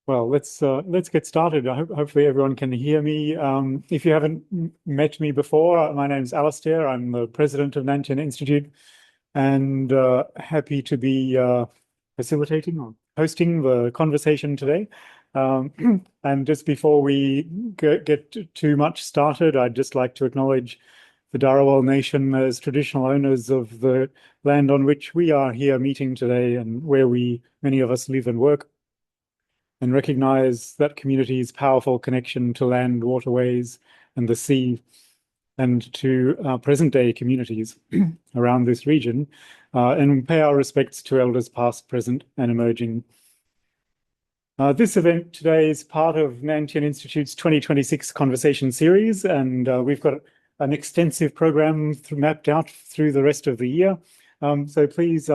Well, let's get started. Hopefully everyone can hear me. If you haven't met me before, my name is Alastair. I'm the president of Nantian Institute, and happy to be facilitating or hosting the conversation today. And just before we get too much started, I'd just like to acknowledge the Darawal Nation as traditional owners of the land on which we are here meeting today, and where many of us live and work, and recognize that community's powerful connection to land, waterways, and the sea, and to present-day communities around this region, and pay our respects to elders past, present, and emerging. This event today is part of Nantian Institute's 2026 conversation series, and we've got an extensive program mapped out through the rest of the year. So please,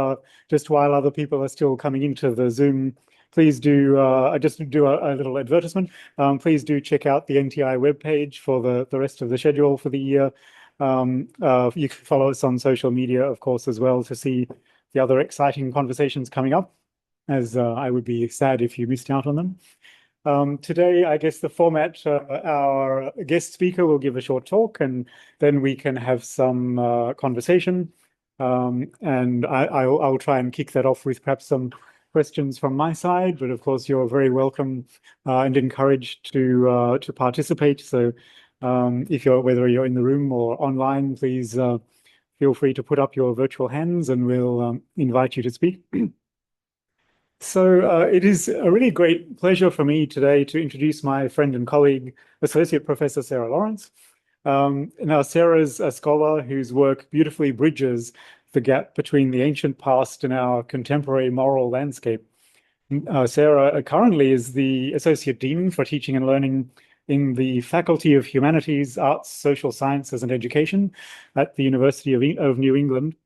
just while other people are still coming into the Zoom, please do, just do a little advertisement. Please do check out the NTI webpage for the rest of the schedule for the year. You can follow us on social media, of course, as well, to see the other exciting conversations coming up, as I would be sad if you missed out on them. Today, I guess the format, our guest speaker will give a short talk, and then we can have some conversation. And I'll try and kick that off with perhaps some questions from my side, but of course you're very welcome and encouraged to participate. So whether you're in the room or online, please feel free to put up your virtual hands and we'll invite you to speak. So it is a really great pleasure for me today to introduce my friend and colleague, Associate Professor Sarah Lawrence. Now, Sarah's a scholar whose work beautifully bridges the gap between the ancient past and our contemporary moral landscape. Sarah currently is the Associate Dean for Teaching and Learning in the Faculty of Humanities, Arts, Social Sciences and Education at the University of New England.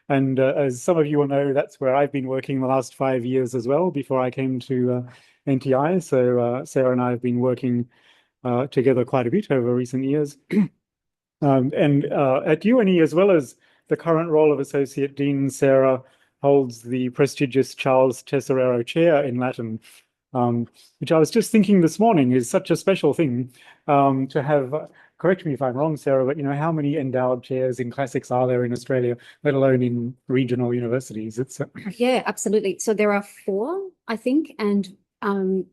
And as some of you will know, that's where I've been working the last 5 years as well, before I came to NTI. So Sarah and I have been working together quite a bit over recent years. And at UNE, as well as the current role of Associate Dean, Sarah holds the prestigious Charles Tesoriero Chair in Latin, which I was just thinking this morning is such a special thing to have. Correct me if I'm wrong, Sarah, but how many endowed chairs in classics are there in Australia, let alone in regional universities? Yeah, absolutely. So there are 4, I think, and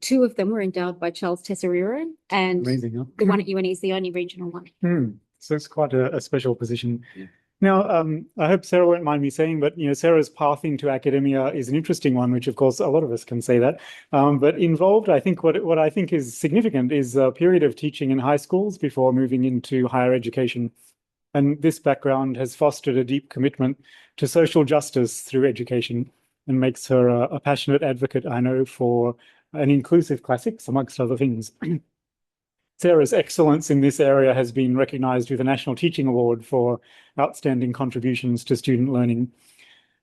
2 of them were endowed by Charles Tesoriero, and amazing, huh? the one at UNE is the only regional one. So it's quite a special position. Yeah. Now, I hope Sarah won't mind me saying, but Sarah's path into academia is an interesting one, which of course a lot of us can say that. But involved, I think what I think is significant is a period of teaching in high schools before moving into higher education. And this background has fostered a deep commitment to social justice through education, and makes her a passionate advocate, I know, for an inclusive classics, amongst other things. Sarah's excellence in this area has been recognized with a National Teaching Award for outstanding contributions to student learning.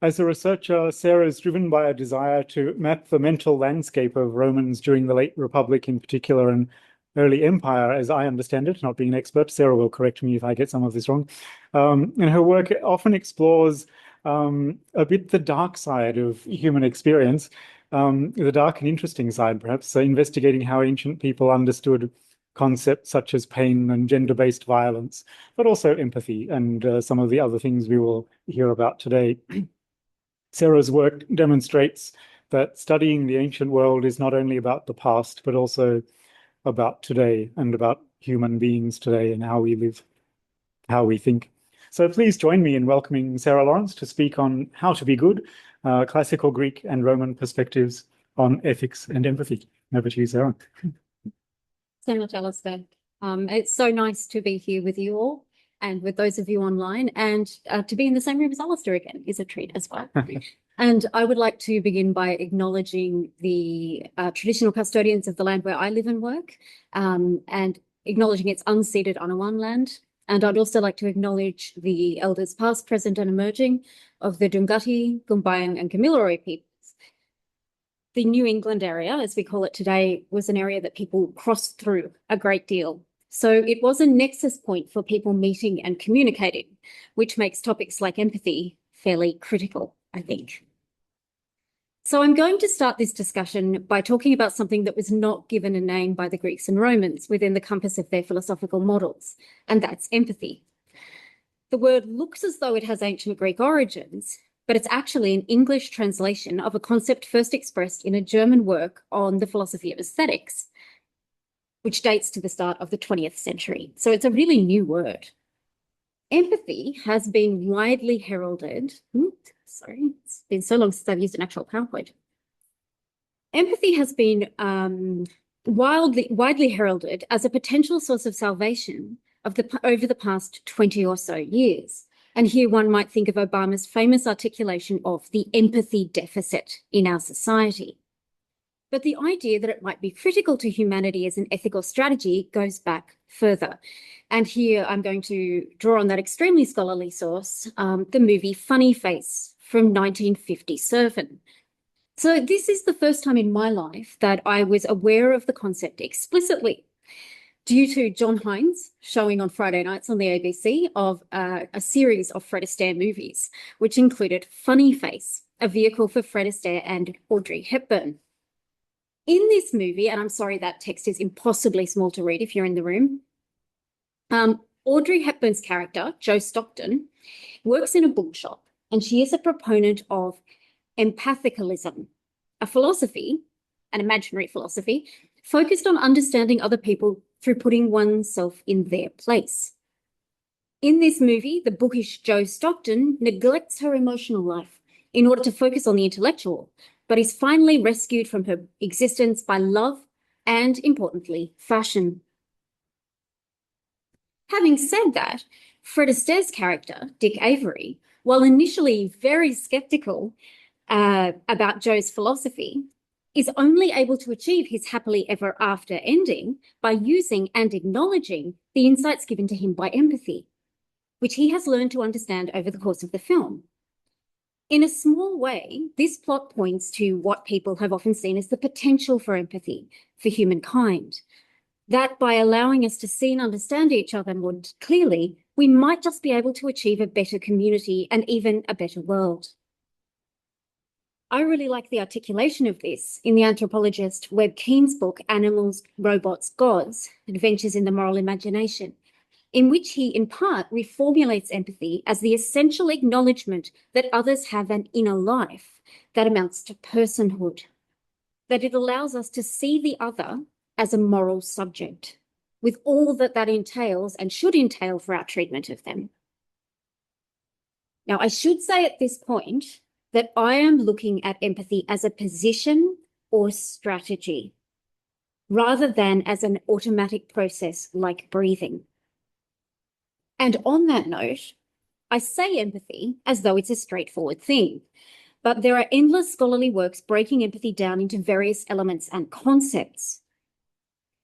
As a researcher, Sarah is driven by a desire to map the mental landscape of Romans during the late Republic in particular, and early Empire, as I understand it, not being an expert. Sarah will correct me if I get some of this wrong. And her work often explores a bit the dark side of human experience, the dark and interesting side, perhaps, so investigating how ancient people understood concepts such as pain and gender-based violence, but also empathy and some of the other things we will hear about today. Sarah's work demonstrates that studying the ancient world is not only about the past, but also about today and about human beings today and how we live, how we think. So please join me in welcoming Sarah Lawrence to speak on how to be good, classical Greek and Roman perspectives on ethics and empathy. Over to you, Sarah. So much, Alistair. It's so nice to be here with you all and with those of you online, and to be in the same room as Alistair again is a treat as well. And I would like to begin by acknowledging the traditional custodians of the land where I live and work, and acknowledging its unceded Anawan land. And I'd also like to acknowledge the elders past, present and emerging of the Dunghutti, Gumbayan and Kamilaroi peoples. The New England area, as we call it today, was an area that people crossed through a great deal. So it was a nexus point for people meeting and communicating, which makes topics like empathy fairly critical, I think. So I'm going to start this discussion by talking about something that was not given a name by the Greeks and Romans within the compass of their philosophical models, and that's empathy. The word looks as though it has ancient Greek origins, but it's actually an English translation of a concept first expressed in a German work on the philosophy of aesthetics, which dates to the start of the 20th century. So it's a really new word. Empathy has been widely heralded. Sorry, it's been so long since I've used an actual PowerPoint. Empathy has been widely heralded as a potential source of salvation over the past 20 or so years. And here one might think of Obama's famous articulation of the empathy deficit in our society. But the idea that it might be critical to humanity as an ethical strategy goes back further. And here I'm going to draw on that extremely scholarly source, the movie Funny Face from 1957. So this is the first time in my life that I was aware of the concept explicitly, due to John Hines showing on Friday nights on the ABC of a series of Fred Astaire movies, which included Funny Face, a vehicle for Fred Astaire and Audrey Hepburn. In this movie, and I'm sorry that text is impossibly small to read if you're in the room, Audrey Hepburn's character, Jo Stockton, works in a bookshop, and she is a proponent of empathicalism, a philosophy, an imaginary philosophy, focused on understanding other people through putting oneself in their place. In this movie, the bookish Jo Stockton neglects her emotional life in order to focus on the intellectual, but is finally rescued from her existence by love and, importantly, fashion. Having said that, Fred Astaire's character, Dick Avery, while initially very skeptical about Jo's philosophy, is only able to achieve his happily ever after ending by using and acknowledging the insights given to him by empathy, which he has learned to understand over the course of the film. In a small way, this plot points to what people have often seen as the potential for empathy for humankind, that by allowing us to see and understand each other more clearly, we might just be able to achieve a better community and even a better world. I really like the articulation of this in the anthropologist Webb Keene's book, Animals, Robots, Gods, Adventures in the Moral Imagination, in which he, in part, reformulates empathy as the essential acknowledgement that others have an inner life that amounts to personhood, that it allows us to see the other as a moral subject, with all that that entails and should entail for our treatment of them. Now, I should say at this point that I am looking at empathy as a position or strategy, rather than as an automatic process like breathing. And on that note, I say empathy as though it's a straightforward thing, but there are endless scholarly works breaking empathy down into various elements and concepts,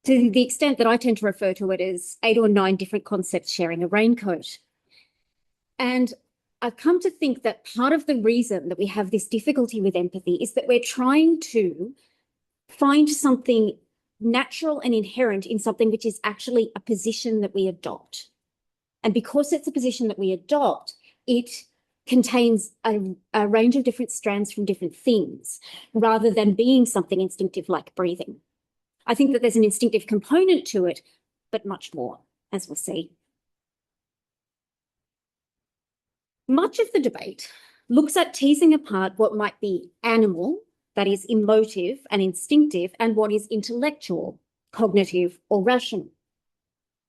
to the extent that I tend to refer to it as 8 or 9 different concepts sharing a raincoat. And I've come to think that part of the reason that we have this difficulty with empathy is that we're trying to find something natural and inherent in something which is actually a position that we adopt. And because it's a position that we adopt, it contains a range of different strands from different things, rather than being something instinctive like breathing. I think that there's an instinctive component to it, but much more, as we'll see. Much of the debate looks at teasing apart what might be animal, that is emotive and instinctive, and what is intellectual, cognitive, or rational.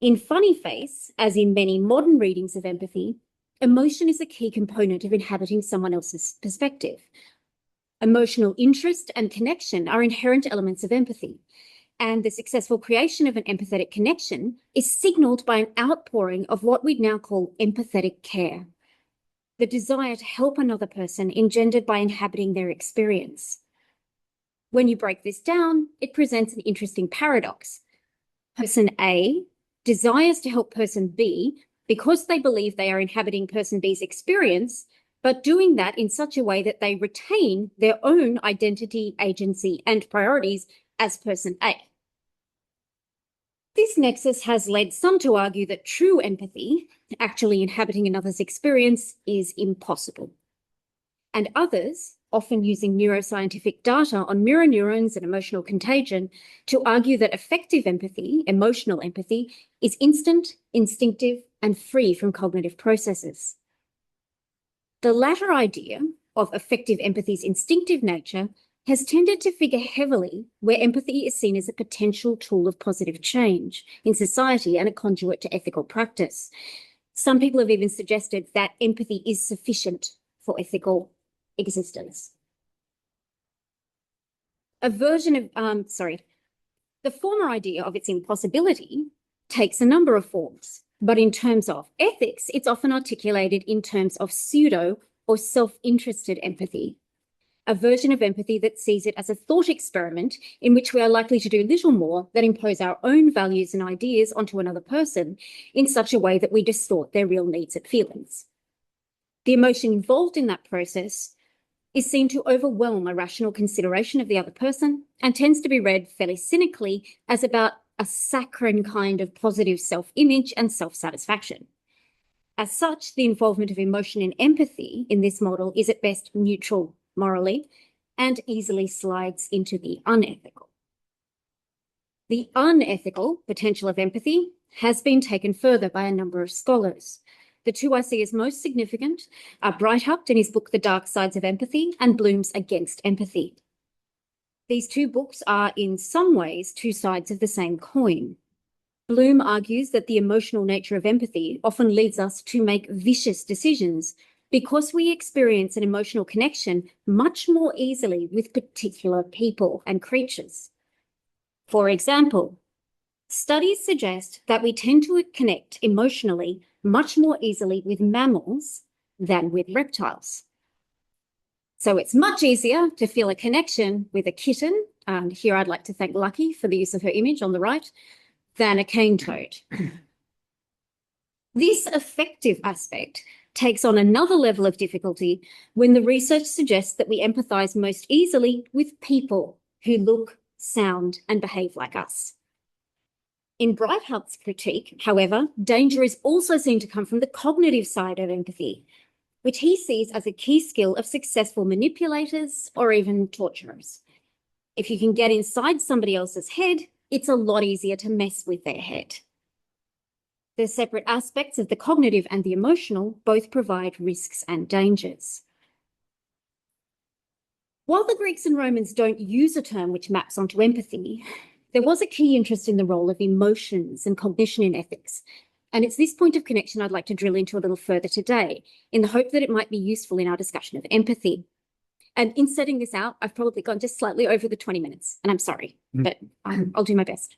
In Funny Face, as in many modern readings of empathy, emotion is a key component of inhabiting someone else's perspective. Emotional interest and connection are inherent elements of empathy, and the successful creation of an empathetic connection is signaled by an outpouring of what we'd now call empathetic care, the desire to help another person engendered by inhabiting their experience. When you break this down, it presents an interesting paradox. Person A desires to help person B because they believe they are inhabiting person B's experience, but doing that in such a way that they retain their own identity, agency, and priorities as person A. This nexus has led some to argue that true empathy, actually inhabiting another's experience, is impossible, and others often using neuroscientific data on mirror neurons and emotional contagion, to argue that effective empathy, emotional empathy, is instant, instinctive, and free from cognitive processes. The latter idea of effective empathy's instinctive nature has tended to figure heavily where empathy is seen as a potential tool of positive change in society and a conduit to ethical practice. Some people have even suggested that empathy is sufficient for ethical existence. The former idea of its impossibility takes a number of forms, but in terms of ethics, it's often articulated in terms of pseudo or self-interested empathy, a version of empathy that sees it as a thought experiment in which we are likely to do little more than impose our own values and ideas onto another person in such a way that we distort their real needs and feelings. The emotion involved in that process is seen to overwhelm a rational consideration of the other person and tends to be read fairly cynically as about a saccharine kind of positive self-image and self-satisfaction. As such, the involvement of emotion in empathy in this model is at best neutral morally and easily slides into the unethical. The unethical potential of empathy has been taken further by a number of scholars. The two I see as most significant are Breithaupt in his book, The Dark Sides of Empathy, and Bloom's Against Empathy. These two books are in some ways two sides of the same coin. Bloom argues that the emotional nature of empathy often leads us to make vicious decisions because we experience an emotional connection much more easily with particular people and creatures. For example, studies suggest that we tend to connect emotionally much more easily with mammals than with reptiles. So it's much easier to feel a connection with a kitten, and here I'd like to thank Lucky for the use of her image on the right, than a cane toad. This affective aspect takes on another level of difficulty when the research suggests that we empathize most easily with people who look, sound, and behave like us. In Breithaupt's critique, however, danger is also seen to come from the cognitive side of empathy, which he sees as a key skill of successful manipulators or even torturers. If you can get inside somebody else's head, it's a lot easier to mess with their head. The separate aspects of the cognitive and the emotional both provide risks and dangers. While the Greeks and Romans don't use a term which maps onto empathy, there was a key interest in the role of emotions and cognition in ethics. And it's this point of connection I'd like to drill into a little further today, in the hope that it might be useful in our discussion of empathy. And in setting this out, I've probably gone just slightly over the 20 minutes, and I'm sorry, but I'll do my best.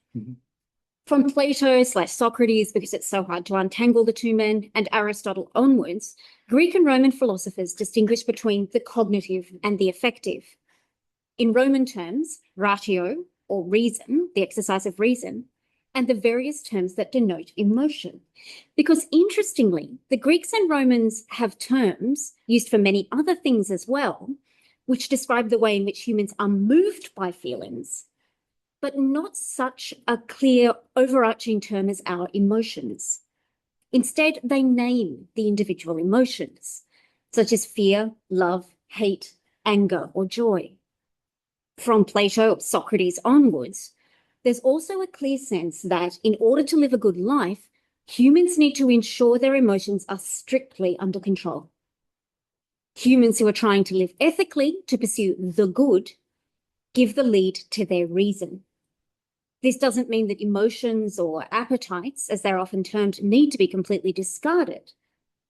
From Plato/Socrates, because it's so hard to untangle the two men, and Aristotle onwards, Greek and Roman philosophers distinguish between the cognitive and the affective. In Roman terms, ratio, or reason, the exercise of reason, and the various terms that denote emotion. Because interestingly, the Greeks and Romans have terms used for many other things as well, which describe the way in which humans are moved by feelings, but not such a clear overarching term as our emotions. Instead, they name the individual emotions, such as fear, love, hate, anger, or joy. From Plato, Socrates onwards, there's also a clear sense that in order to live a good life, humans need to ensure their emotions are strictly under control. Humans who are trying to live ethically to pursue the good give the lead to their reason. This doesn't mean that emotions or appetites, as they're often termed, need to be completely discarded,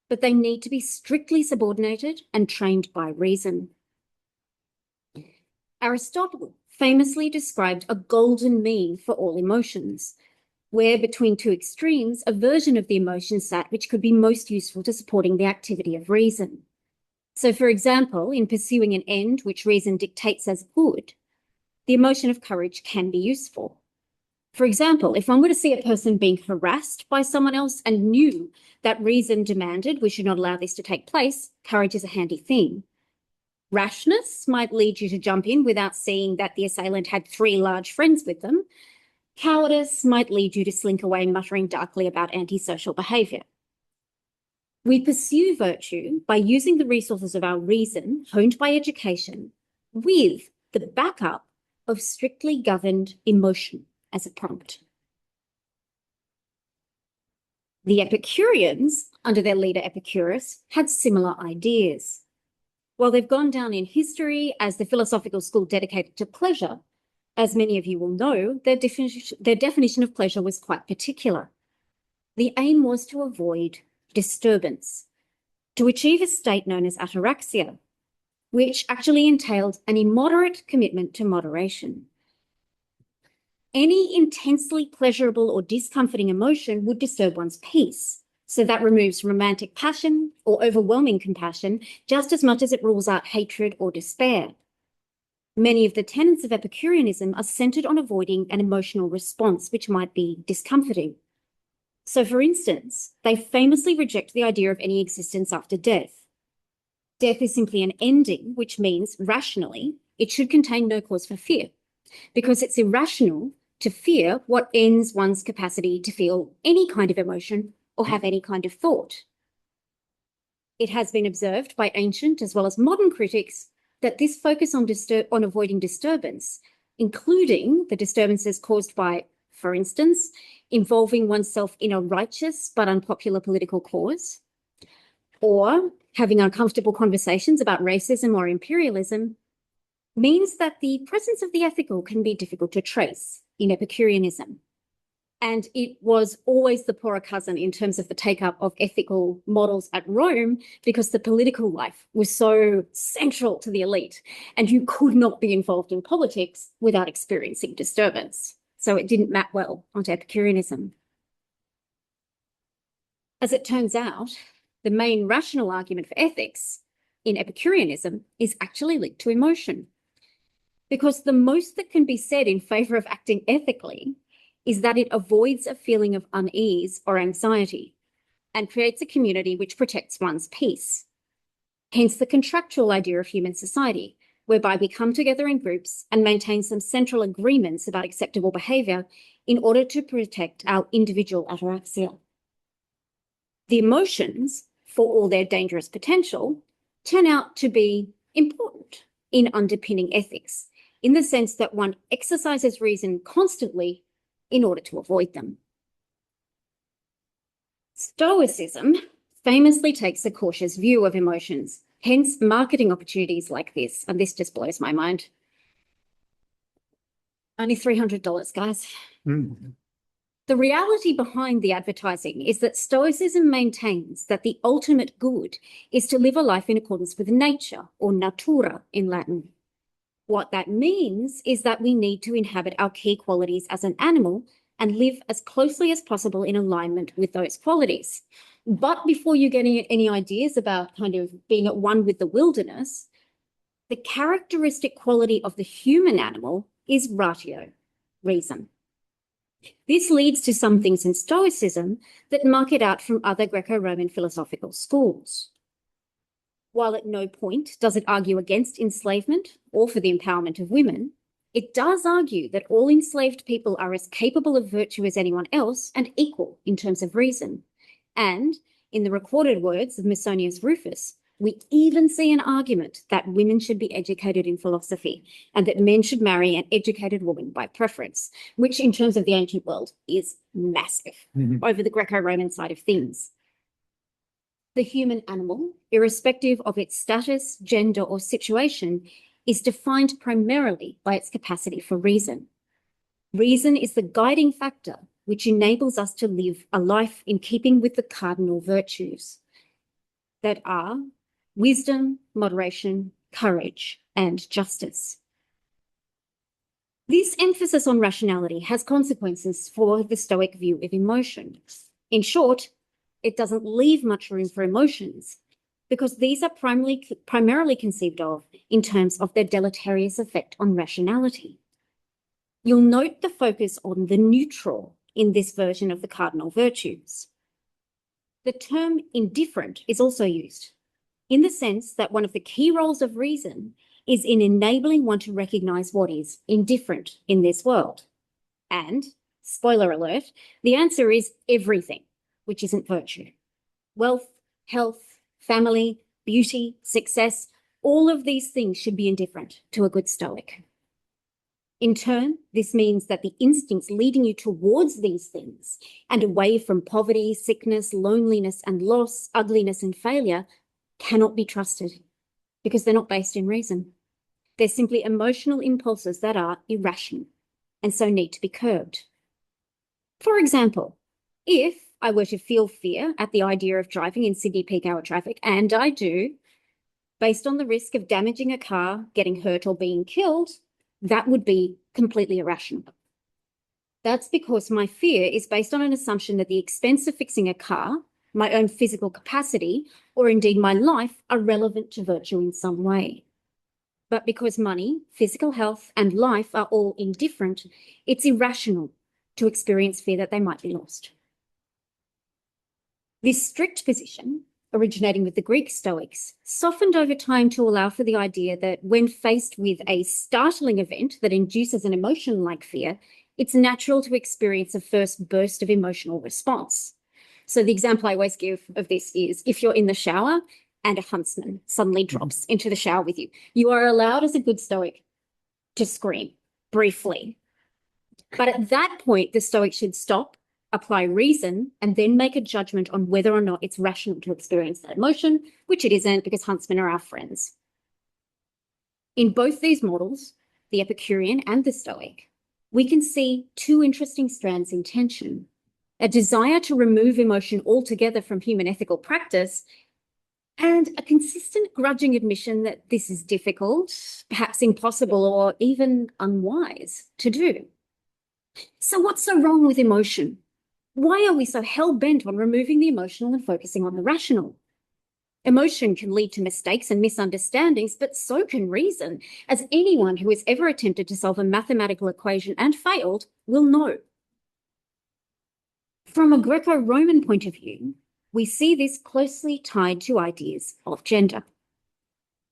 but they need to be strictly subordinated and trained by reason. Aristotle famously described a golden mean for all emotions, where between two extremes, a version of the emotion sat which could be most useful to supporting the activity of reason. So, for example, in pursuing an end which reason dictates as good, the emotion of courage can be useful. For example, if one were to see a person being harassed by someone else and knew that reason demanded we should not allow this to take place, courage is a handy thing. Rashness might lead you to jump in without seeing that the assailant had 3 large friends with them. Cowardice might lead you to slink away muttering darkly about antisocial behaviour. We pursue virtue by using the resources of our reason, honed by education, with the backup of strictly governed emotion as a prompt. The Epicureans, under their leader Epicurus, had similar ideas. While they've gone down in history as the philosophical school dedicated to pleasure, as many of you will know, their definition of pleasure was quite particular. The aim was to avoid disturbance, to achieve a state known as ataraxia, which actually entailed an immoderate commitment to moderation. Any intensely pleasurable or discomforting emotion would disturb one's peace. So that removes romantic passion or overwhelming compassion just as much as it rules out hatred or despair. Many of the tenets of Epicureanism are centered on avoiding an emotional response which might be discomforting. So, for instance, they famously reject the idea of any existence after death. Death is simply an ending, which means, rationally, it should contain no cause for fear, because it's irrational to fear what ends one's capacity to feel any kind of emotion or have any kind of thought. It has been observed by ancient as well as modern critics that this focus on avoiding disturbance, including the disturbances caused by, for instance, involving oneself in a righteous but unpopular political cause, or having uncomfortable conversations about racism or imperialism, means that the presence of the ethical can be difficult to trace in Epicureanism. And it was always the poorer cousin in terms of the take-up of ethical models at Rome, because the political life was so central to the elite, and you could not be involved in politics without experiencing disturbance. So it didn't map well onto Epicureanism. As it turns out, the main rational argument for ethics in Epicureanism is actually linked to emotion, because the most that can be said in favor of acting ethically is that it avoids a feeling of unease or anxiety and creates a community which protects one's peace. Hence the contractual idea of human society, whereby we come together in groups and maintain some central agreements about acceptable behavior in order to protect our individual ataraxia. The emotions, for all their dangerous potential, turn out to be important in underpinning ethics, in the sense that one exercises reason constantly in order to avoid them. Stoicism famously takes a cautious view of emotions, hence marketing opportunities like this, and this just blows my mind. Only $300, guys. Mm. The reality behind the advertising is that Stoicism maintains that the ultimate good is to live a life in accordance with nature, or natura in Latin. What that means is that we need to inhabit our key qualities as an animal and live as closely as possible in alignment with those qualities. But before you get any ideas about kind of being at one with the wilderness, the characteristic quality of the human animal is ratio, reason. This leads to some things in Stoicism that mark it out from other Greco-Roman philosophical schools. While at no point does it argue against enslavement or for the empowerment of women, it does argue that all enslaved people are as capable of virtue as anyone else and equal in terms of reason. And in the recorded words of Musonius Rufus, we even see an argument that women should be educated in philosophy and that men should marry an educated woman by preference, which in terms of the ancient world is massive over the Greco-Roman side of things. The human animal, irrespective of its status, gender, or situation, is defined primarily by its capacity for reason. Reason is the guiding factor which enables us to live a life in keeping with the cardinal virtues that are wisdom, moderation, courage, and justice. This emphasis on rationality has consequences for the Stoic view of emotion. In short, it doesn't leave much room for emotions, because these are primarily conceived of in terms of their deleterious effect on rationality. You'll note the focus on the neutral in this version of the cardinal virtues. The term indifferent is also used, in the sense that one of the key roles of reason is in enabling one to recognize what is indifferent in this world. And, spoiler alert, the answer is everything, which isn't virtue. Wealth, health, family, beauty, success, all of these things should be indifferent to a good Stoic. In turn, this means that the instincts leading you towards these things and away from poverty, sickness, loneliness and loss, ugliness and failure cannot be trusted because they're not based in reason. They're simply emotional impulses that are irrational and so need to be curbed. For example, if I were to feel fear at the idea of driving in Sydney peak hour traffic, and I do, based on the risk of damaging a car, getting hurt or being killed, that would be completely irrational. That's because my fear is based on an assumption that the expense of fixing a car, my own physical capacity, or indeed my life are relevant to virtue in some way. But because money, physical health, and life are all indifferent, it's irrational to experience fear that they might be lost. This strict position, originating with the Greek Stoics, softened over time to allow for the idea that when faced with a startling event that induces an emotion like fear, it's natural to experience a first burst of emotional response. So the example I always give of this is if you're in the shower and a huntsman suddenly drops into the shower with you, you are allowed as a good Stoic to scream briefly. But at that point, the Stoic should stop, apply reason, and then make a judgment on whether or not it's rational to experience that emotion, which it isn't because huntsmen are our friends. In both these models, the Epicurean and the Stoic, we can see two interesting strands in tension: a desire to remove emotion altogether from human ethical practice, and a consistent grudging admission that this is difficult, perhaps impossible, or even unwise to do. So what's so wrong with emotion? Why are we so hell-bent on removing the emotional and focusing on the rational? Emotion can lead to mistakes and misunderstandings, but so can reason, as anyone who has ever attempted to solve a mathematical equation and failed will know. From a Greco-Roman point of view, we see this closely tied to ideas of gender.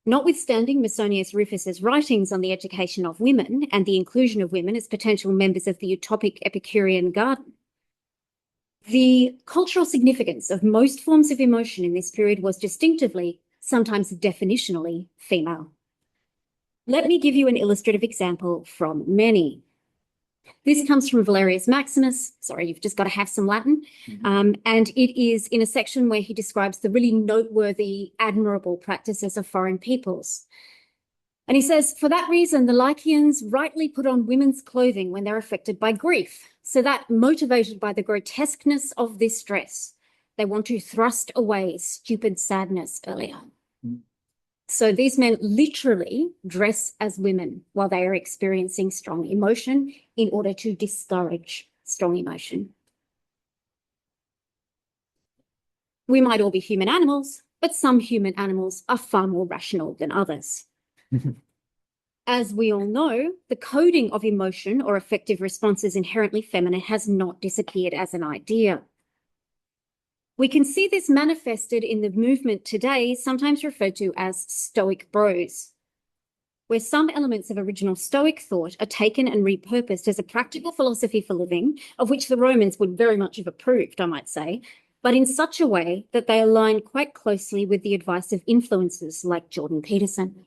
Notwithstanding Musonius Rufus's writings on the education of women and the inclusion of women as potential members of the utopic Epicurean garden, the cultural significance of most forms of emotion in this period was distinctively, sometimes definitionally, female. Let me give you an illustrative example from many. This comes from Valerius Maximus. Sorry, you've just got to have some Latin. And it is in a section where he describes the really noteworthy, admirable practices of foreign peoples. And he says, for that reason, the Lycians rightly put on women's clothing when they're affected by grief, so that, motivated by the grotesqueness of this dress, they want to thrust away stupid sadness earlier. So these men literally dress as women while they are experiencing strong emotion in order to discourage strong emotion. We might all be human animals, but some human animals are far more rational than others. As we all know, the coding of emotion or affective responses inherently feminine has not disappeared as an idea. We can see this manifested in the movement today, sometimes referred to as Stoic bros, where some elements of original Stoic thought are taken and repurposed as a practical philosophy for living, of which the Romans would very much have approved, I might say, but in such a way that they align quite closely with the advice of influencers like Jordan Peterson.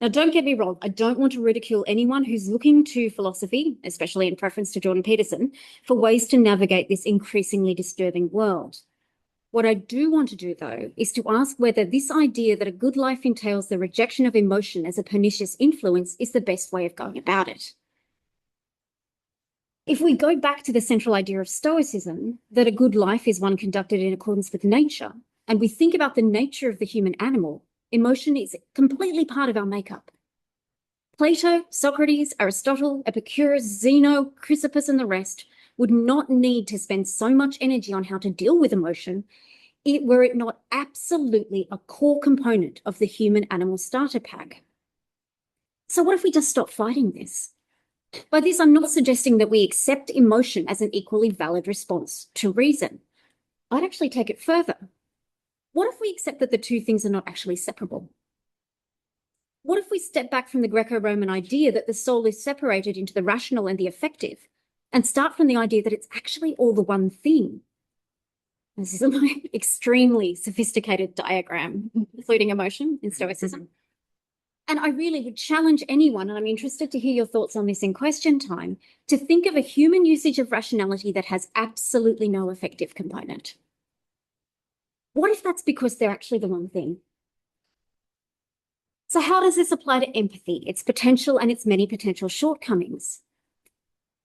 Now, don't get me wrong, I don't want to ridicule anyone who's looking to philosophy, especially in preference to Jordan Peterson, for ways to navigate this increasingly disturbing world. What I do want to do, though, is to ask whether this idea that a good life entails the rejection of emotion as a pernicious influence is the best way of going about it. If we go back to the central idea of Stoicism, that a good life is one conducted in accordance with nature, and we think about the nature of the human animal, emotion is completely part of our makeup. Plato, Socrates, Aristotle, Epicurus, Zeno, Chrysippus, and the rest would not need to spend so much energy on how to deal with emotion were it not absolutely a core component of the human animal starter pack. So what if we just stop fighting this? By this, I'm not suggesting that we accept emotion as an equally valid response to reason. I'd actually take it further. What if we accept that the two things are not actually separable? What if we step back from the Greco-Roman idea that the soul is separated into the rational and the affective, and start from the idea that it's actually all the one thing? This is an extremely sophisticated diagram, including emotion in Stoicism. And I really would challenge anyone, and I'm interested to hear your thoughts on this in question time, to think of a human usage of rationality that has absolutely no affective component. What if that's because they're actually the wrong thing? So how does this apply to empathy, its potential and its many potential shortcomings?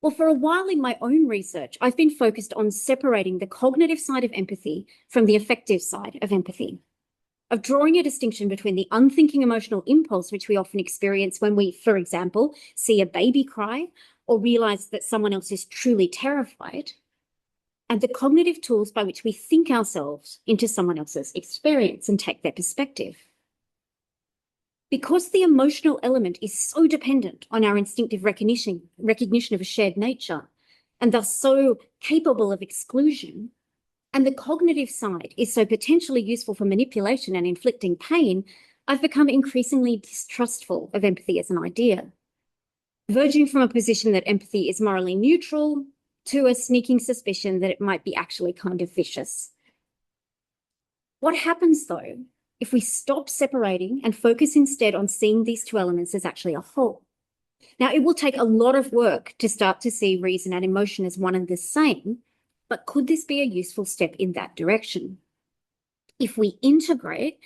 Well, for a while in my own research, I've been focused on separating the cognitive side of empathy from the affective side of empathy, of drawing a distinction between the unthinking emotional impulse, which we often experience when we, for example, see a baby cry or realize that someone else is truly terrified, and the cognitive tools by which we think ourselves into someone else's experience and take their perspective. Because the emotional element is so dependent on our instinctive recognition of a shared nature, and thus so capable of exclusion, and the cognitive side is so potentially useful for manipulation and inflicting pain, I've become increasingly distrustful of empathy as an idea, verging from a position that empathy is morally neutral to a sneaking suspicion that it might be actually kind of vicious. What happens, though, if we stop separating and focus instead on seeing these two elements as actually a whole? Now, it will take a lot of work to start to see reason and emotion as one and the same, but could this be a useful step in that direction? If we integrate,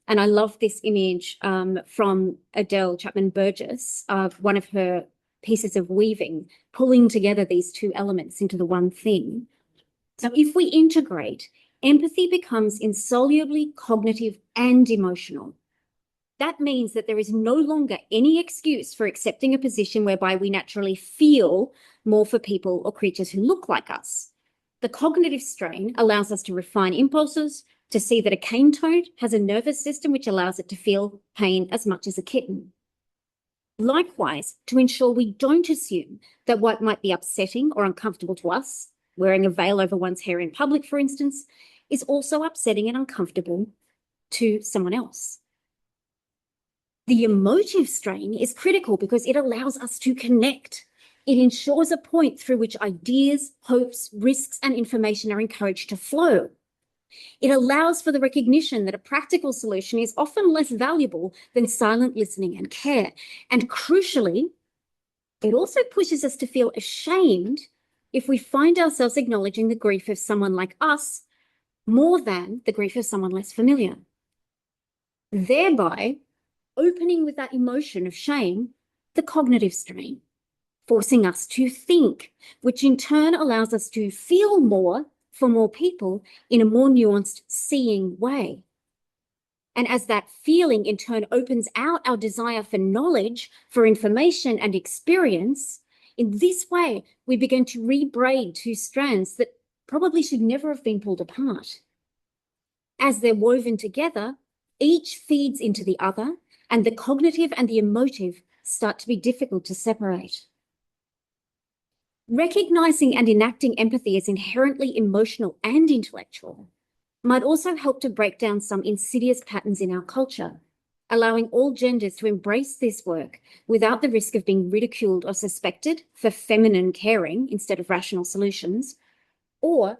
and I love this image from Adele Chapman Burgess, one of her pieces of weaving, pulling together these two elements into the one thing. So if we integrate, empathy becomes insolubly cognitive and emotional. That means that there is no longer any excuse for accepting a position whereby we naturally feel more for people or creatures who look like us. The cognitive strain allows us to refine impulses, to see that a cane toad has a nervous system which allows it to feel pain as much as a kitten. Likewise, to ensure we don't assume that what might be upsetting or uncomfortable to us, wearing a veil over one's hair in public, for instance, is also upsetting and uncomfortable to someone else. The emotive strain is critical because it allows us to connect. It ensures a point through which ideas, hopes, risks, and information are encouraged to flow. It allows for the recognition that a practical solution is often less valuable than silent listening and care. And crucially, it also pushes us to feel ashamed if we find ourselves acknowledging the grief of someone like us more than the grief of someone less familiar, thereby opening with that emotion of shame the cognitive strain, forcing us to think, which in turn allows us to feel more for more people in a more nuanced, seeing way. And as that feeling in turn opens out our desire for knowledge, for information and experience, in this way, we begin to rebraid two strands that probably should never have been pulled apart. As they're woven together, each feeds into the other, and the cognitive and the emotive start to be difficult to separate. Recognizing and enacting empathy as inherently emotional and intellectual might also help to break down some insidious patterns in our culture, allowing all genders to embrace this work without the risk of being ridiculed or suspected for feminine caring instead of rational solutions, or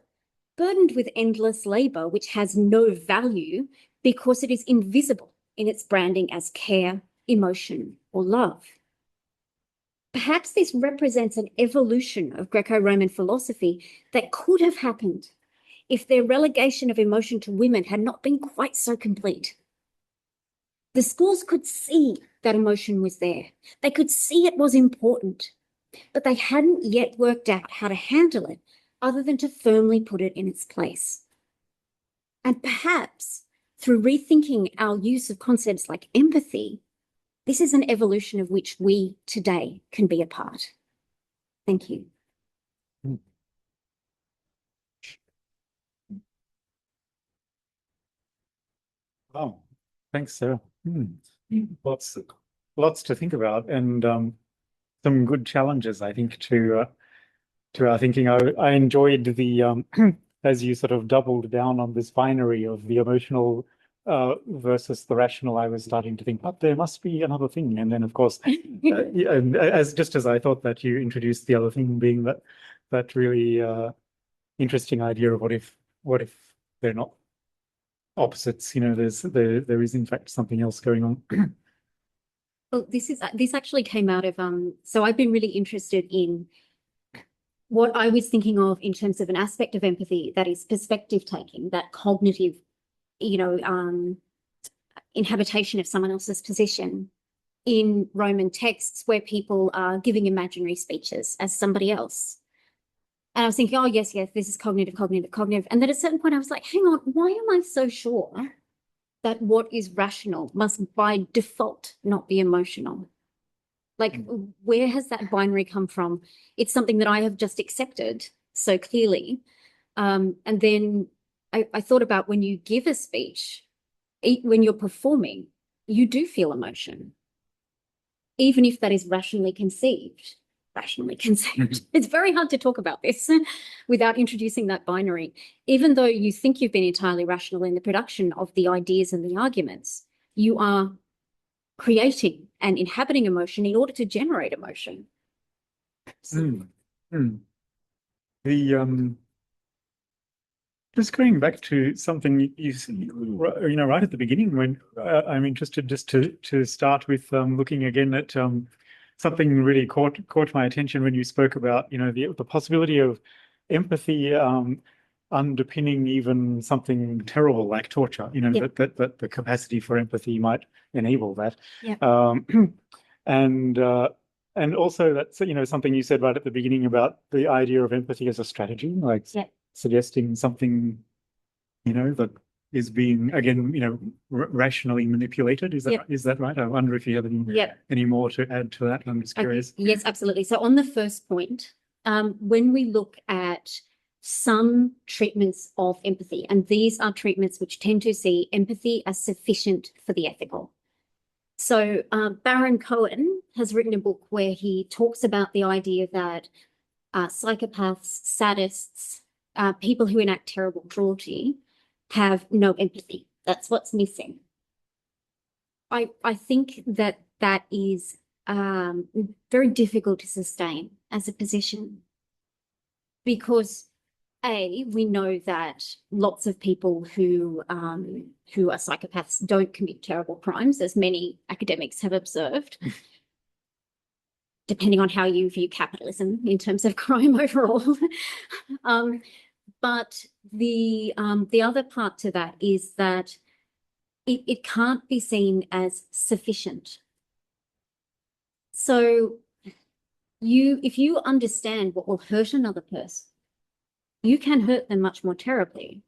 burdened with endless labor which has no value because it is invisible in its branding as care, emotion, or love. Perhaps this represents an evolution of Greco-Roman philosophy that could have happened if their relegation of emotion to women had not been quite so complete. The schools could see that emotion was there. They could see it was important, but they hadn't yet worked out how to handle it other than to firmly put it in its place. And perhaps through rethinking our use of concepts like empathy, this is an evolution of which we today can be a part. Thank you. Wow, thanks, Sarah. Lots to think about, and some good challenges, I think, to our thinking. I enjoyed the as you sort of doubled down on this binary of the emotional versus the rational. I was starting to think, but there must be another thing, and then of course, as I thought that you introduced the other thing being that really interesting idea of what if they're not opposites. There is in fact something else going on. Well, this actually came out of so I've been really interested in what I was thinking of in terms of an aspect of empathy that is perspective taking, that cognitive, inhabitation of someone else's position in Roman texts where people are giving imaginary speeches as somebody else. And I was thinking, oh, yes, this is cognitive. And then at a certain point I was like, hang on, why am I so sure that what is rational must by default not be emotional? Like, where has that binary come from? It's something that I have just accepted so clearly. And then I thought about when you give a speech, when you're performing, you do feel emotion, even if that is rationally conceived. It's very hard to talk about this without introducing that binary. Even though you think you've been entirely rational in the production of the ideas and the arguments, you are creating and inhabiting emotion in order to generate emotion. Just going back to something right at the beginning, when I'm interested just to start with looking again at something really caught my attention when you spoke about the possibility of empathy underpinning even something terrible like torture. That the capacity for empathy might enable that. And also that's something you said right at the beginning about the idea of empathy as a strategy, like suggesting something that is being again rationally manipulated. Is that right? I wonder if you have any more to add to that. I'm just curious. Yes, absolutely. So on the first point, when we look at some treatments of empathy, and these are treatments which tend to see empathy as sufficient for the ethical. So Baron Cohen has written a book where he talks about the idea that psychopaths, sadists, people who enact terrible cruelty have no empathy. That's what's missing. I think that is very difficult to sustain as a position because we know that lots of people who are psychopaths don't commit terrible crimes, as many academics have observed, depending on how you view capitalism in terms of crime overall. But the other part to that is that it can't be seen as sufficient. So if you understand what will hurt another person, you can hurt them much more terribly.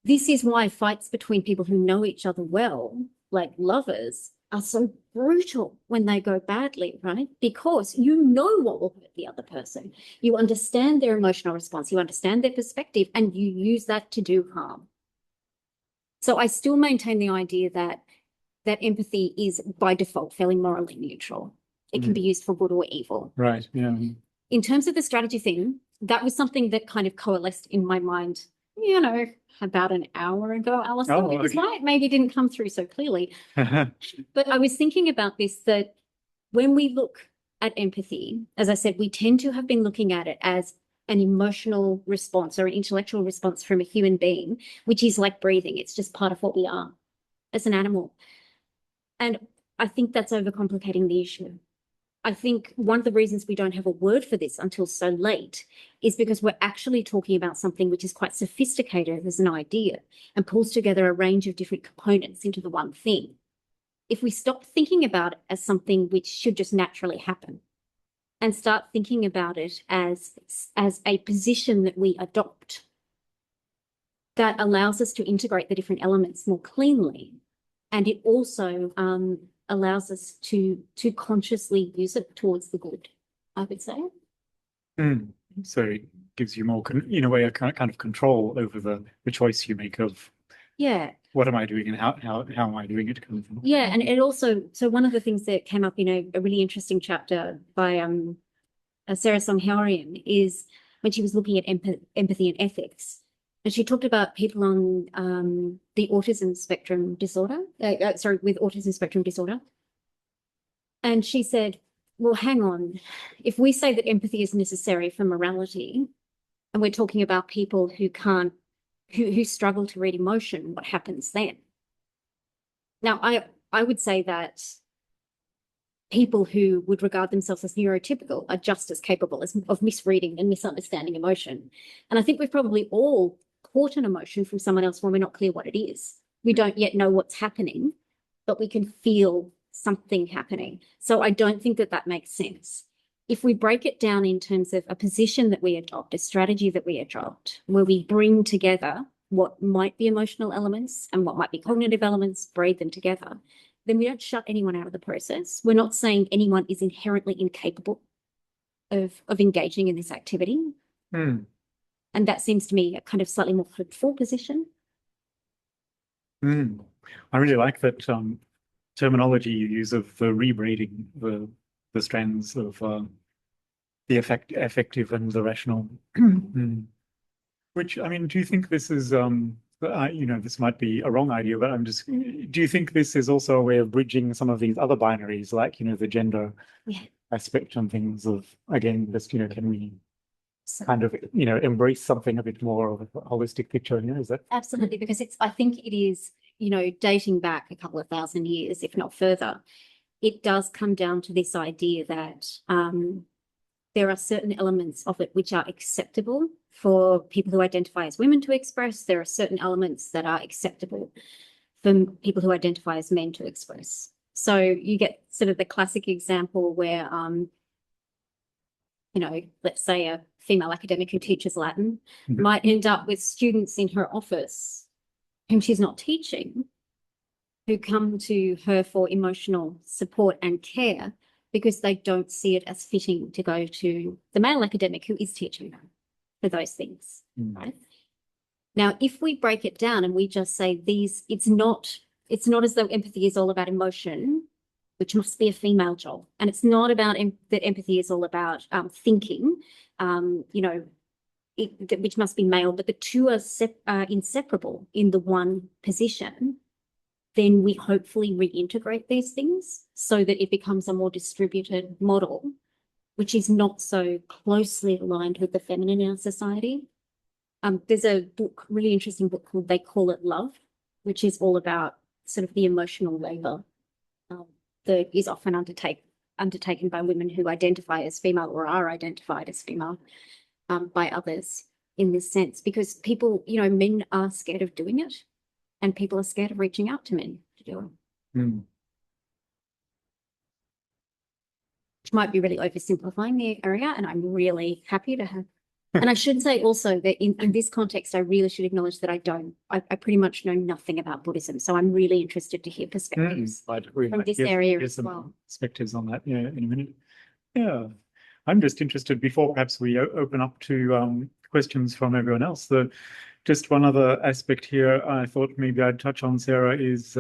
This is why fights between people who know each other well, like lovers, are so brutal when they go badly, right? Because you know what will hurt the other person. You understand their emotional response, you understand their perspective, and you use that to do harm. So I still maintain the idea that empathy is by default fairly morally neutral. It can be used for good or evil. Right, yeah. In terms of the strategy thing, that was something that kind of coalesced in my mind, about an hour ago, Alistair, which is why it maybe didn't come through so clearly. But I was thinking about this, that when we look at empathy, as I said, we tend to have been looking at it as an emotional response or an intellectual response from a human being, which is like breathing. It's just part of what we are as an animal. And I think that's overcomplicating the issue. I think one of the reasons we don't have a word for this until so late is because we're actually talking about something which is quite sophisticated as an idea and pulls together a range of different components into the one thing. If we stop thinking about it as something which should just naturally happen and start thinking about it as a position that we adopt that allows us to integrate the different elements more cleanly, and it also allows us to consciously use it towards the good, I would say. So it gives you more, in a way, a kind of control over the choice you make of what am I doing and how am I doing it? Yeah, and it also, so one of the things that came up in a really interesting chapter by Sarah Song-Howarian is when she was looking at empathy and ethics. And she talked about people on the autism spectrum disorder, with autism spectrum disorder. And she said, well, hang on, if we say that empathy is necessary for morality, and we're talking about people who can't who struggle to read emotion, what happens then? Now, I would say that people who would regard themselves as neurotypical are just as capable of misreading and misunderstanding emotion. And I think we've probably all caught an emotion from someone else when we're not clear what it is. We don't yet know what's happening, but we can feel something happening. So I don't think that that makes sense. If we break it down in terms of a position that we adopt, a strategy that we adopt, where we bring together what might be emotional elements and what might be cognitive elements, braid them together, then we don't shut anyone out of the process. We're not saying anyone is inherently incapable of engaging in this activity. Mm. And that seems to me a kind of slightly more hopeful position. Mm. I really like that terminology you use of the rebraiding the strands of the affective and the rational. Mm. Which, I mean, do you think this is this might be a wrong idea, but do you think this is also a way of bridging some of these other binaries, like, the gender aspect and things of, again, just, can we kind of, embrace something a bit more of a holistic picture, is that? Absolutely, because I think it is, dating back a couple of thousand years, if not further, it does come down to this idea that there are certain elements of it which are acceptable for people who identify as women to express. There are certain elements that are acceptable for people who identify as men to express. So you get sort of the classic example where, let's say a female academic who teaches Latin might end up with students in her office whom she's not teaching, who come to her for emotional support and care because they don't see it as fitting to go to the male academic who is teaching them for those things, right? Now, if we break it down and we just say it's not as though empathy is all about emotion, which must be a female job, and it's not about that empathy is all about thinking, which must be male, but the two are inseparable in the one position, then we hopefully reintegrate these things so that it becomes a more distributed model, which is not so closely aligned with the feminine in our society. There's a book, really interesting book called They Call It Love, which is all about sort of the emotional labor that is often undertaken by women who identify as female or are identified as female by others in this sense, because people, men are scared of doing it and people are scared of reaching out to men to do it. Which might be really oversimplifying the area, and I'm really happy to have. And I should say also that in this context, I really should acknowledge that I pretty much know nothing about Buddhism. So I'm really interested to hear perspectives from this area as well. Perspectives on that, in a minute. Yeah, I'm just interested, before perhaps we open up to questions from everyone else, just one other aspect here I thought maybe I'd touch on, Sarah, is,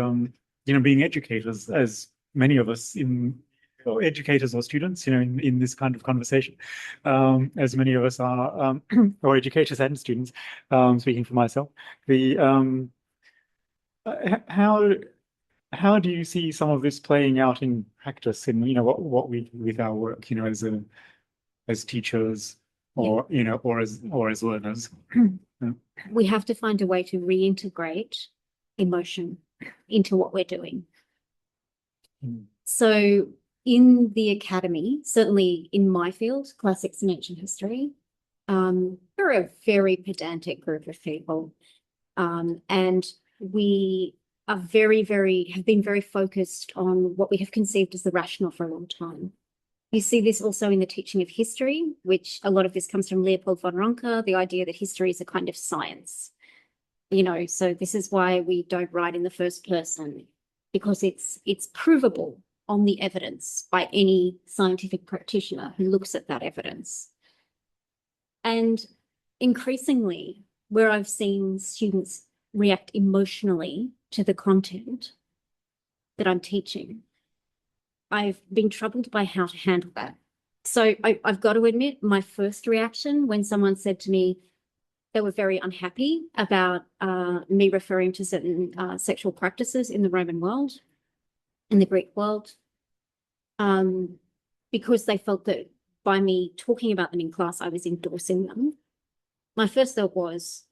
being educators, as many of us or educators or students, in this kind of conversation, as many of us are, or educators and students, speaking for myself, how do you see some of this playing out in practice in, what we do with our work, as teachers or, or as learners? We have to find a way to reintegrate emotion into what we're doing. So in the academy, certainly in my field, classics and ancient history, we're a very pedantic group of people. And we are have been very focused on what we have conceived as the rational for a long time. You see this also in the teaching of history, which a lot of this comes from Leopold von Ranke, the idea that history is a kind of science. So this is why we don't write in the first person, because it's provable on the evidence by any scientific practitioner who looks at that evidence. And increasingly, where I've seen students react emotionally to the content that I'm teaching, I've been troubled by how to handle that. So I've got to admit, my first reaction when someone said to me they were very unhappy about me referring to certain sexual practices in the Roman world, in the Greek world, because they felt that by me talking about them in class, I was endorsing them. My first thought was,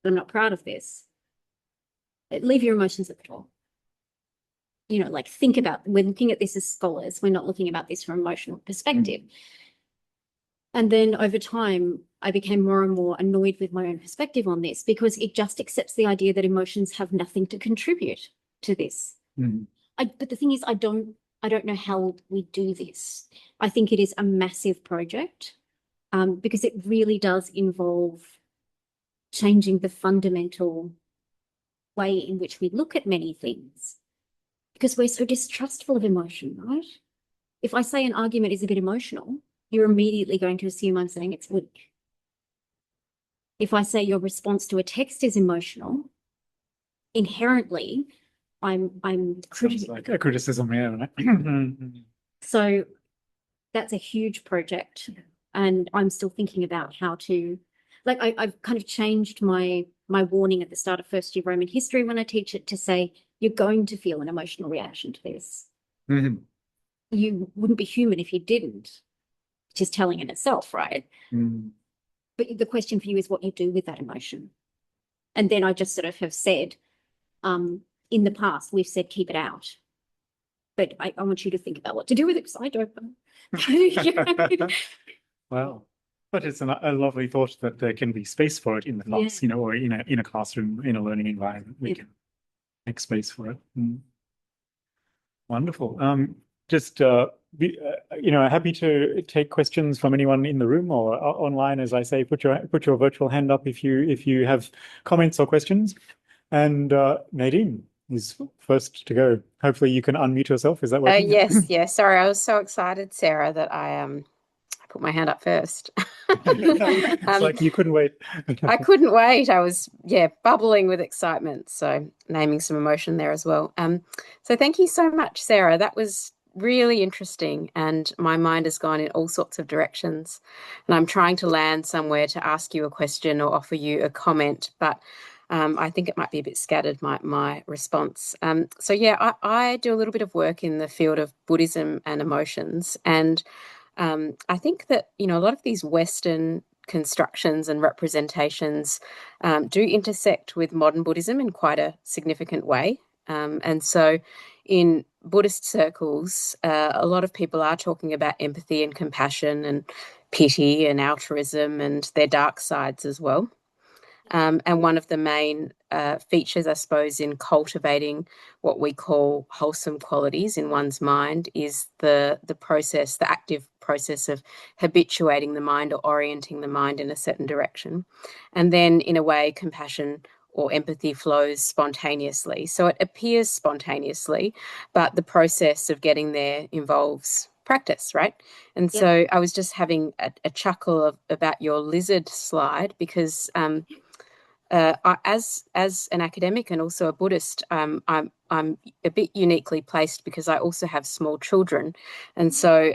I'm not proud of this. Leave your emotions at the door. You know, like think about, we're looking at this as scholars. We're not looking about this from an emotional perspective. And then over time, I became more and more annoyed with my own perspective on this because it just accepts the idea that emotions have nothing to contribute to this. But the thing is, I don't know how we do this. I think it is a massive project because it really does involve changing the fundamental way in which we look at many things because we're so distrustful of emotion, right? If I say an argument is a bit emotional, you're immediately going to assume I'm saying it's weak. If I say your response to a text is emotional, inherently, I'm critical. Like a criticism, yeah. Right? So that's a huge project, and I'm still thinking about how to, like, I've kind of changed my warning at the start of first year Roman history when I teach it to say you're going to feel an emotional reaction to this. You wouldn't be human if you didn't, which is telling in itself, right? But the question for you is what you do with that emotion. And then I just sort of have said, in the past, we've said keep it out. But I want you to think about what to do with it because I don't know. Well, but it's a lovely thought that there can be space for it in the class, you know, or in a classroom, in a learning environment, we can make space for it. Wonderful. Just you know, happy to take questions from anyone in the room or online. As I say, put your virtual hand up if you have comments or questions. And Nadine is first to go. Hopefully, you can unmute yourself. Is that working? Yes. Sorry, I was so excited, Sarah, that I put my hand up first. It's like you couldn't wait. I couldn't wait. I was, bubbling with excitement. So naming some emotion there as well. So thank you so much, Sarah. That was really interesting. And my mind has gone in all sorts of directions. And I'm trying to land somewhere to ask you a question or offer you a comment. But I think it might be a bit scattered, my response. So I do a little bit of work in the field of Buddhism and emotions. And I think that, a lot of these Western constructions and representations do intersect with modern Buddhism in quite a significant way. And so in Buddhist circles, a lot of people are talking about empathy and compassion and pity and altruism and their dark sides as well. And one of the main features, I suppose, in cultivating what we call wholesome qualities in one's mind is the process, the active process of habituating the mind or orienting the mind in a certain direction. And then, in a way, compassion or empathy flows spontaneously. So it appears spontaneously, but the process of getting there involves practice, right? And so I was just having a chuckle about your lizard slide because as an academic and also a Buddhist, I'm a bit uniquely placed because I also have small children, and so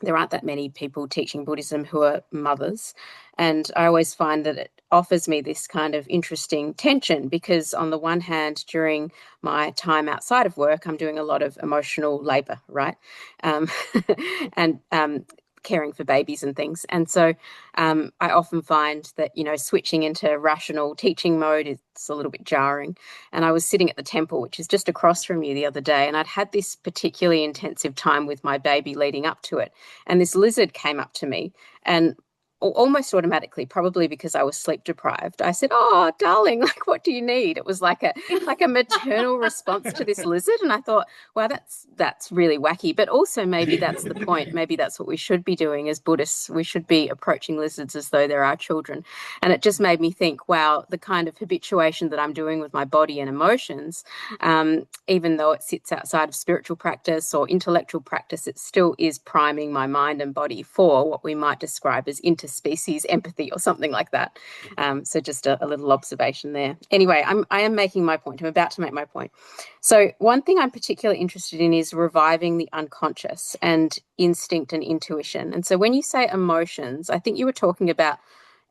there aren't that many people teaching Buddhism who are mothers, and I always find that it offers me this kind of interesting tension because on the one hand, during my time outside of work, I'm doing a lot of emotional labor, right? And caring for babies and things. And so I often find that, switching into rational teaching mode is a little bit jarring. And I was sitting at the temple, which is just across from you the other day, and I'd had this particularly intensive time with my baby leading up to it. And this lizard came up to me and almost automatically, probably because I was sleep deprived, I said, "Oh, darling, like, what do you need?" It was like a maternal response to this lizard, and I thought, "Wow, that's really wacky." But also, maybe that's the point. Maybe that's what we should be doing as Buddhists. We should be approaching lizards as though they're our children. And it just made me think, wow, the kind of habituation that I'm doing with my body and emotions, even though it sits outside of spiritual practice or intellectual practice, it still is priming my mind and body for what we might describe as interspecies empathy or something like that. So just a little observation there. Anyway, I am making my point. I'm about to make my point. So one thing I'm particularly interested in is reviving the unconscious and instinct and intuition. And so when you say emotions, I think you were talking about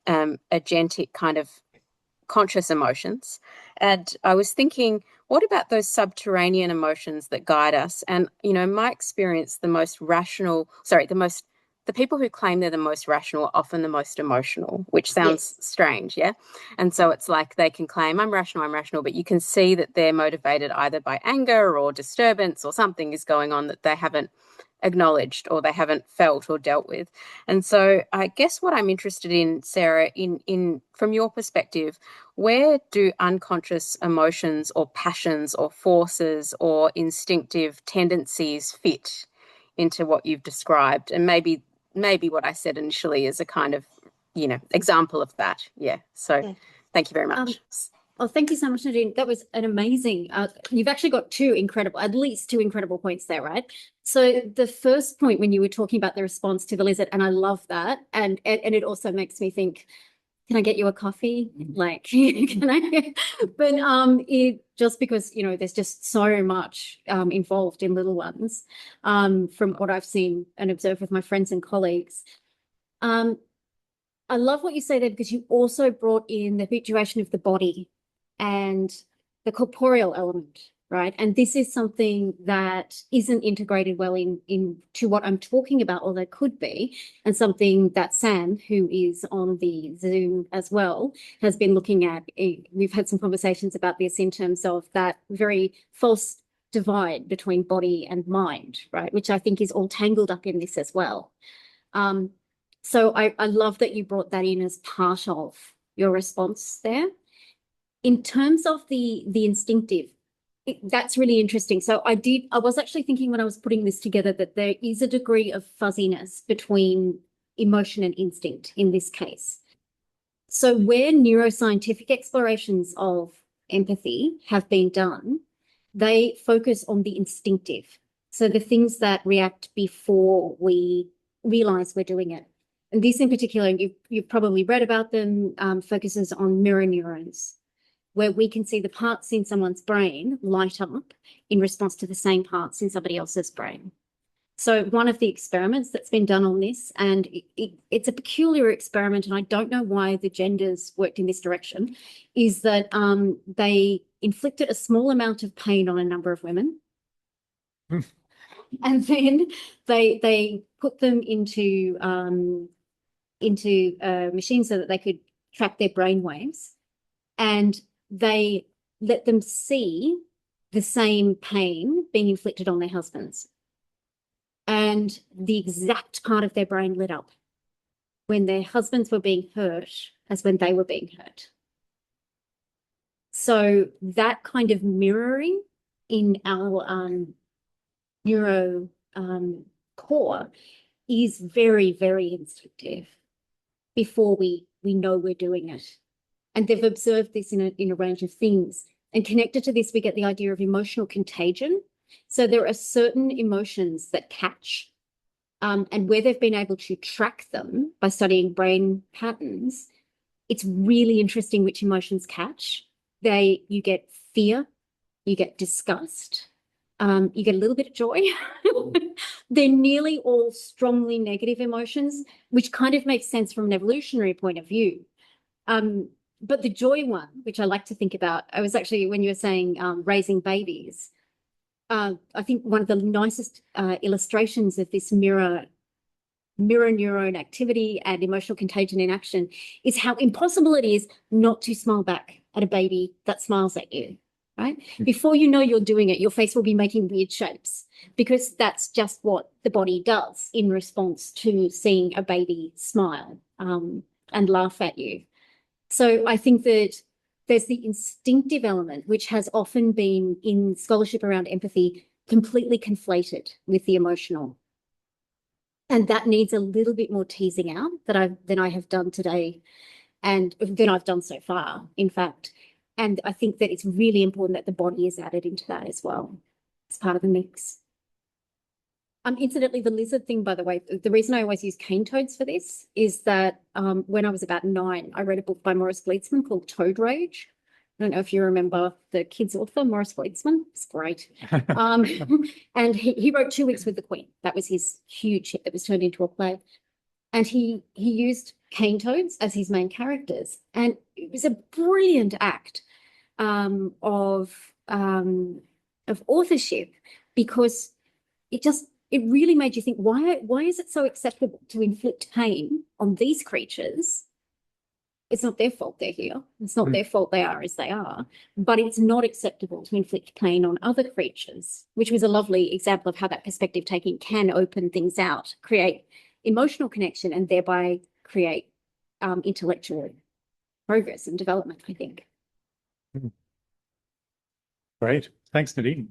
agentic kind of conscious emotions. And I was thinking, what about those subterranean emotions that guide us? And, in my experience, the most the people who claim they're the most rational are often the most emotional, which sounds strange, yeah? And so it's like they can claim, I'm rational, but you can see that they're motivated either by anger or disturbance or something is going on that they haven't acknowledged or they haven't felt or dealt with. And so I guess what I'm interested in, Sarah, in from your perspective, where do unconscious emotions or passions or forces or instinctive tendencies fit into what you've described? And maybe what I said initially is a kind of, example of that. Yeah. So thank you very much. Oh, thank you so much, Nadine. That was an amazing, you've actually got at least two incredible points there, right? So the first point when you were talking about the response to the lizard, and I love that. And it also makes me think, can I get you a coffee? Like, can I? But just because, there's just so much involved in little ones from what I've seen and observed with my friends and colleagues. I love what you say there because you also brought in the habituation of the body and the corporeal element, right? And this is something that isn't integrated well into what I'm talking about, although it could be, and something that Sam, who is on the Zoom as well, has been looking at. We've had some conversations about this in terms of that very false divide between body and mind, right? Which I think is all tangled up in this as well. So I love that you brought that in as part of your response there. In terms of the instinctive, that's really interesting. So I was actually thinking when I was putting this together that there is a degree of fuzziness between emotion and instinct in this case. So where neuroscientific explorations of empathy have been done, they focus on the instinctive. So the things that react before we realize we're doing it. And this in particular, you've probably read about them, focuses on mirror neurons, where we can see the parts in someone's brain light up in response to the same parts in somebody else's brain. So one of the experiments that's been done on this, and it's a peculiar experiment, and I don't know why the genders worked in this direction, is that they inflicted a small amount of pain on a number of women. And then they put them into machines so that they could track their brain waves, and they let them see the same pain being inflicted on their husbands. And the exact part of their brain lit up when their husbands were being hurt as when they were being hurt. So that kind of mirroring in our neuro core is very, very instinctive before we know we're doing it. And they've observed this in a range of things. And connected to this, we get the idea of emotional contagion. So there are certain emotions that catch, and where they've been able to track them by studying brain patterns, it's really interesting which emotions catch. You get fear, you get disgust, you get a little bit of joy. They're nearly all strongly negative emotions, which kind of makes sense from an evolutionary point of view. But the joy one, which I like to think about, I was actually, when you were saying raising babies, I think one of the nicest illustrations of this mirror neuron activity and emotional contagion in action is how impossible it is not to smile back at a baby that smiles at you, right? Before you know you're doing it, your face will be making weird shapes because that's just what the body does in response to seeing a baby smile and laugh at you. So I think that there's the instinctive element, which has often been in scholarship around empathy completely conflated with the emotional. And that needs a little bit more teasing out than I have done today and than I've done so far, in fact. And I think that it's really important that the body is added into that as well. It's part of the mix. Incidentally, the lizard thing, by the way, the reason I always use cane toads for this is that when I was about 9, I read a book by Maurice Gleitzman called Toad Rage. I don't know if you remember the kids' author, Maurice Gleitzman. It's great. And he wrote 2 Weeks with the Queen. That was his huge hit that was turned into a play. And he used cane toads as his main characters. And it was a brilliant act of authorship because it just it really made you think, why is it so acceptable to inflict pain on these creatures? It's not their fault they're here. It's not their fault they are as they are, but it's not acceptable to inflict pain on other creatures, which was a lovely example of how that perspective taking can open things out, create emotional connection, and thereby create intellectual progress and development, I think. Great. Thanks, Nadine.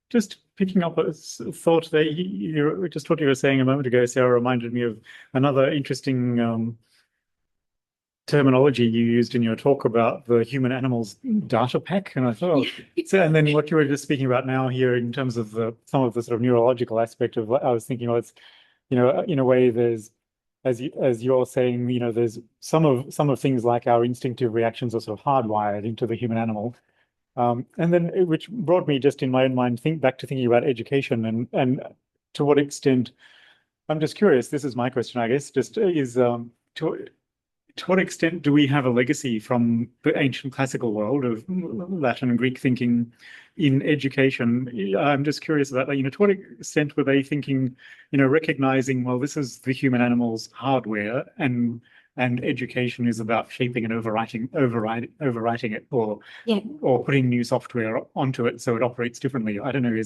Just picking up a thought there, just what you were saying a moment ago, Sarah, reminded me of another interesting terminology you used in your talk about the human animals data pack. And I thought, and then what you were just speaking about now here in terms of some of the sort of neurological aspect of what I was thinking, well, it's, in a way, there's, as you're saying, there's some of things like our instinctive reactions are sort of hardwired into the human animal. And then which brought me just in my own mind, back to thinking about education and to what extent, I'm just curious, this is my question, I guess, just is to what extent do we have a legacy from the ancient classical world of Latin and Greek thinking in education? I'm just curious about that. To what extent were they thinking, recognizing, well, this is the human animal's hardware, and education is about shaping and overwriting it, or putting new software onto it so it operates differently. I don't know,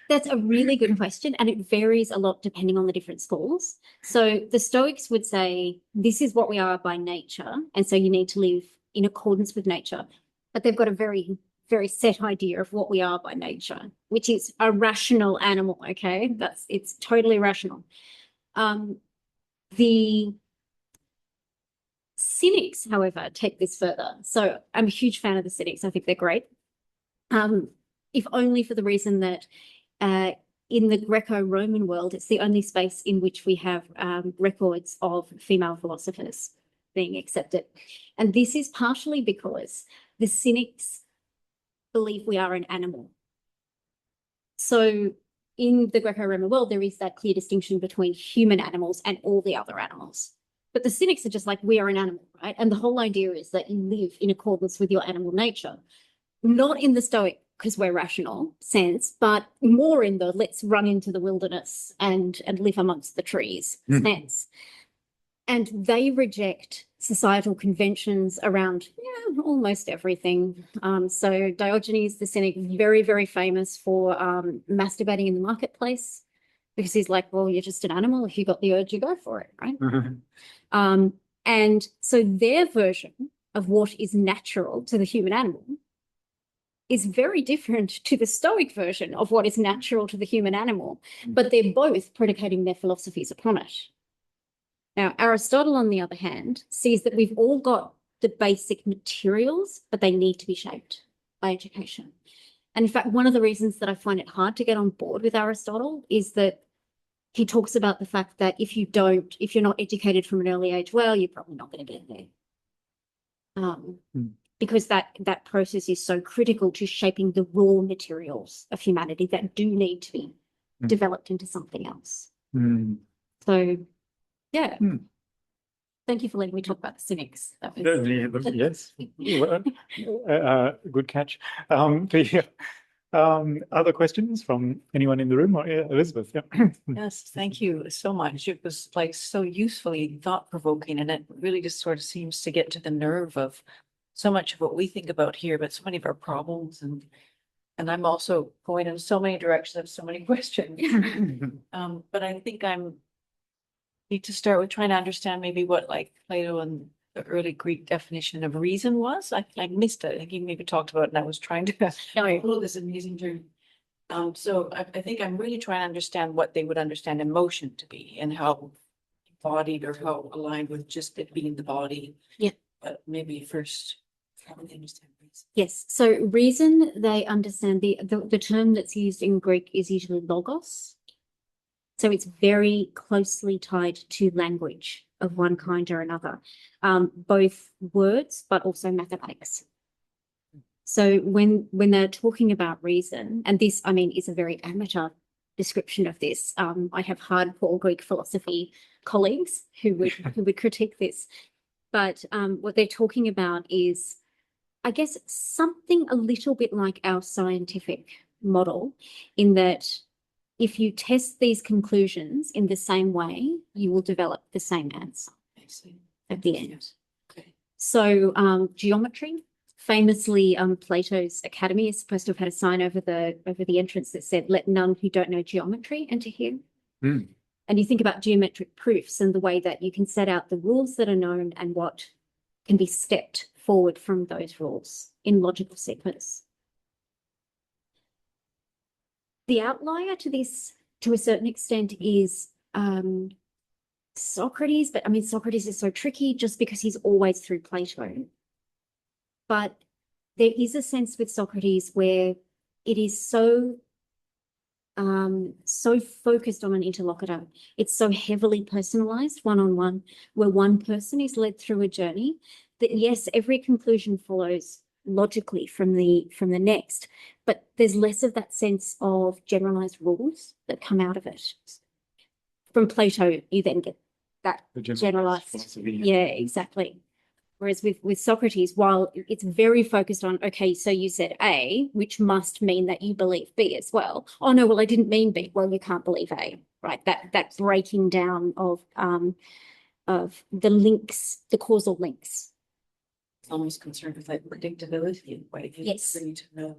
That's a really good question, and it varies a lot depending on the different schools. So the Stoics would say, this is what we are by nature, and so you need to live in accordance with nature. But they've got a very, very set idea of what we are by nature, which is a rational animal, okay? It's totally rational. The Cynics, however, take this further. So I'm a huge fan of the Cynics. I think they're great. If only for the reason that in the Greco-Roman world, it's the only space in which we have records of female philosophers being accepted. And this is partially because the Cynics believe we are an animal. So in the Greco-Roman world, there is that clear distinction between human animals and all the other animals. But the Cynics are just like, we are an animal, right? And the whole idea is that you live in accordance with your animal nature, not in the Stoic, because we're rational sense, but more in the let's run into the wilderness and live amongst the trees sense. And they reject societal conventions around almost everything. So Diogenes the Cynic, very, very famous for masturbating in the marketplace, because he's like, well, you're just an animal. If you got the urge, you go for it, right? And so their version of what is natural to the human animal is very different to the Stoic version of what is natural to the human animal, but they're both predicating their philosophies upon it. Now, Aristotle, on the other hand, sees that we've all got the basic materials, but they need to be shaped by education. And in fact, one of the reasons that I find it hard to get on board with Aristotle is that he talks about the fact that if you're not educated from an early age, well, you're probably not going to get there. Because that process is so critical to shaping the raw materials of humanity that do need to be developed into something else. So, yeah. Thank you for letting me talk about the Cynics. That was... Yes, good catch. Other questions from anyone in the room? Or, Elizabeth, yeah. Yes, thank you so much. It was like so usefully thought-provoking, and it really just sort of seems to get to the nerve of so much of what we think about here, but so many of our problems, and I'm also going in so many directions. I have so many questions. But I think need to start with trying to understand maybe what like Plato and the early Greek definition of reason was. I missed it. I think you maybe talked about it, and I was trying to pull this amazing term. So I think I'm really trying to understand what they would understand emotion to be, and how embodied or how aligned with just it being the body. Yeah. But maybe first, how do they understand reason? Yes. So reason, they understand the term that's used in Greek is usually logos. So it's very closely tied to language of one kind or another, both words, but also mathematics. So when they're talking about reason, and this, I mean, is a very amateur description of this. I have hardcore Greek philosophy colleagues who would critique this. But what they're talking about is, I guess, something a little bit like our scientific model, in that if you test these conclusions in the same way, you will develop the same answer I see. at the end. Yes. Okay. So geometry, famously, Plato's Academy is supposed to have had a sign over the entrance that said, "Let none who don't know geometry enter here." Mm. And you think about geometric proofs and the way that you can set out the rules that are known and what can be stepped forward from those rules in logical sequence. The outlier to this, to a certain extent, is Socrates, but I mean, Socrates is so tricky just because he's always through Plato. But there is a sense with Socrates where it is so focused on an interlocutor. It's so heavily personalized, one-on-one, where one person is led through a journey that, yes, every conclusion follows logically from the next, but there's less of that sense of generalized rules that come out of it. From Plato, you then get that The generalized. philosophy. Yeah, exactly. Whereas with Socrates, while it's very focused on, okay, so you said A, which must mean that you believe B as well. Oh no, well, I didn't mean B. Well, you can't believe A, right? That breaking down of the links, the causal links. It's almost concerned with like predictability in a way. Yes. You need to know.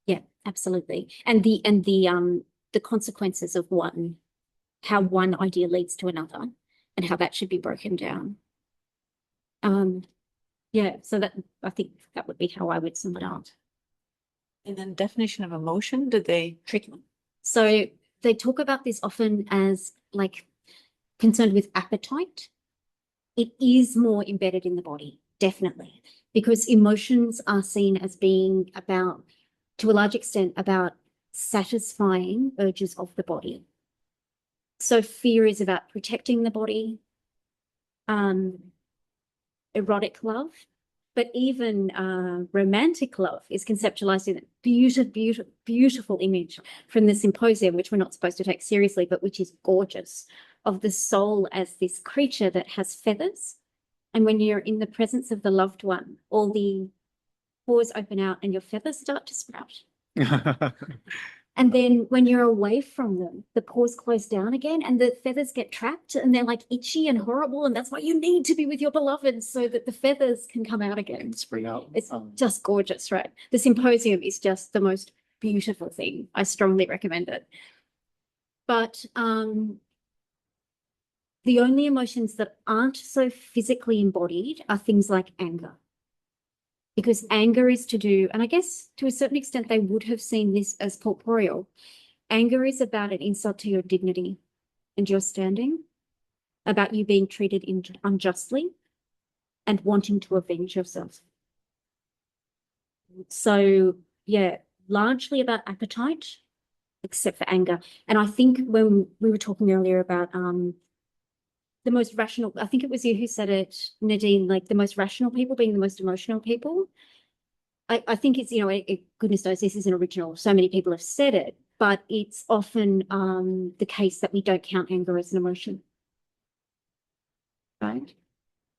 Yeah, absolutely. And the consequences of how one idea leads to another and how that should be broken down. Yeah, so that, I think that would be how I would sum it up. And then definition of emotion, did they? Tricky. So they talk about this often as like concerned with appetite. It is more embedded in the body, definitely, because emotions are seen as being about, to a large extent, about satisfying urges of the body. So fear is about protecting the body. Erotic love, but even romantic love is conceptualized in a beautiful image from the Symposium, which we're not supposed to take seriously, but which is gorgeous, of the soul as this creature that has feathers. And when you're in the presence of the loved one, all the pores open out and your feathers start to sprout. And then when you're away from them, the pores close down again and the feathers get trapped and they're like itchy and horrible. And that's why you need to be with your beloved so that the feathers can come out again. Spring out. It's just gorgeous, right? The Symposium is just the most beautiful thing. I strongly recommend it. But the only emotions that aren't so physically embodied are things like anger. Because anger is to do, and I guess to a certain extent, they would have seen this as corporeal. Anger is about an insult to your dignity and your standing, about you being treated unjustly and wanting to avenge yourself. So, yeah, largely about appetite, except for anger. And I think when we were talking earlier about the most rational, I think it was you who said it, Nadine, like the most rational people being the most emotional people. I think it's, goodness knows this isn't original. So many people have said it, but it's often the case that we don't count anger as an emotion, right?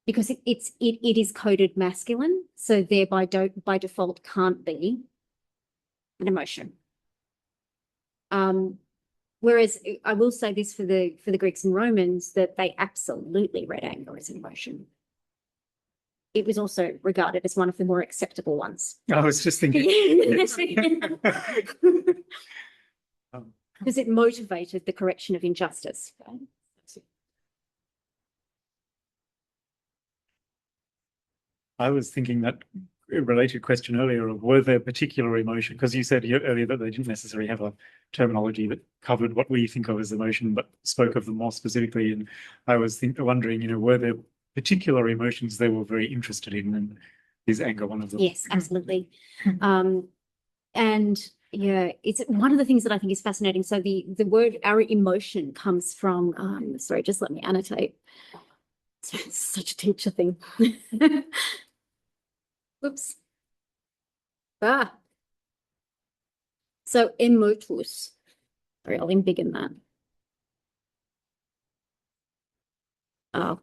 Because it is coded masculine, so thereby by default can't be an emotion. Whereas I will say this for the Greeks and Romans, that they absolutely read anger as an emotion. It was also regarded as one of the more acceptable ones. I was just thinking. Because it motivated the correction of injustice. Right? I was thinking that a related question earlier of were there particular emotion, because you said earlier that they didn't necessarily have a terminology that covered what we think of as emotion, but spoke of them more specifically. And I was wondering, were there particular emotions they were very interested in, and is anger one of them? Yes, absolutely. And yeah, it's one of the things that I think is fascinating. So the word our emotion comes from, sorry, just let me annotate. It's such a teacher thing. Whoops. So emotus. Sorry, I'll embiggen that. Oh,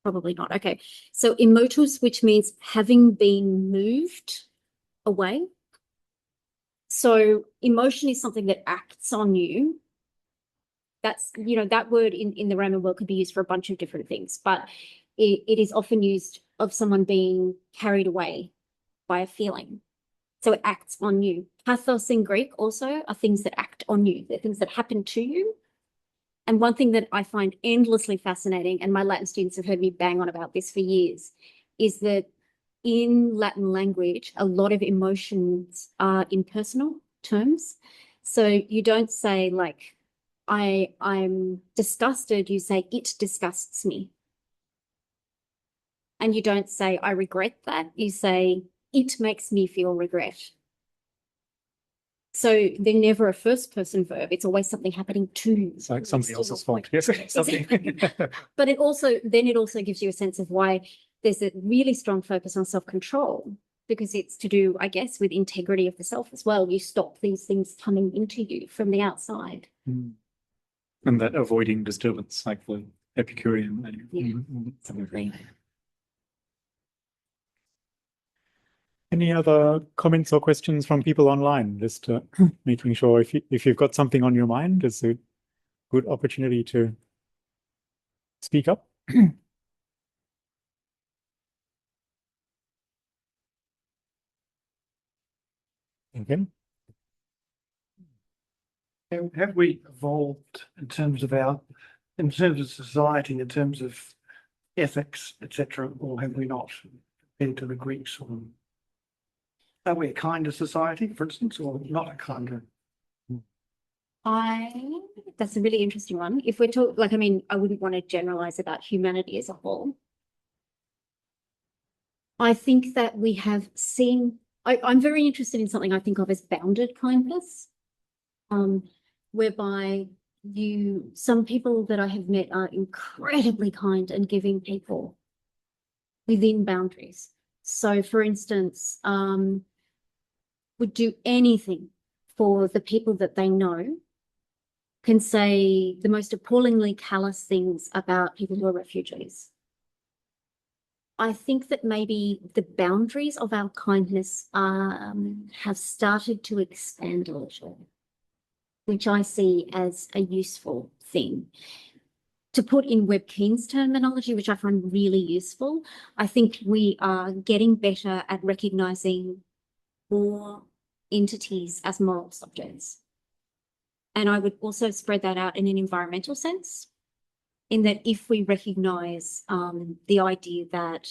probably not. Okay. So emotus, which means having been moved away. So emotion is something that acts on you. That's, that word in the Roman world could be used for a bunch of different things, but it is often used of someone being carried away by a feeling. So it acts on you. Pathos in Greek also are things that act on you. They're things that happen to you. And one thing that I find endlessly fascinating, and my Latin students have heard me bang on about this for years, is that in Latin language, a lot of emotions are impersonal terms. So you don't say like, I'm disgusted, you say it disgusts me. And you don't say I regret that, you say it makes me feel regret. So they're never a first person verb. It's always something happening to you. It's like somebody else's fault. Yes, something. But it also gives you a sense of why there's a really strong focus on self-control, because it's to do, I guess, with integrity of the self as well. You stop these things coming into you from the outside. And that avoiding disturbance, like the Epicurean. Yeah, absolutely. Any other comments or questions from people online? Just making sure if you've got something on your mind, it's a good opportunity to speak up. Okay. Have we evolved in terms of society, in terms of ethics, etc., or have we not compared to the Greeks? Or are we a kinder society, for instance, or not a kinder? That's a really interesting one. If we're talking, I wouldn't want to generalize about humanity as a whole. I think that we have seen, I'm very interested in something I think of as bounded kindness, whereby some people that I have met are incredibly kind and giving people within boundaries. So for instance, would do anything for the people that they know, can say the most appallingly callous things about people who are refugees. I think that maybe the boundaries of our kindness have started to expand a little, which I see as a useful thing. To put in Webb Keen's terminology, which I find really useful, I think we are getting better at recognizing more entities as moral subjects. And I would also spread that out in an environmental sense, in that if we recognize the idea that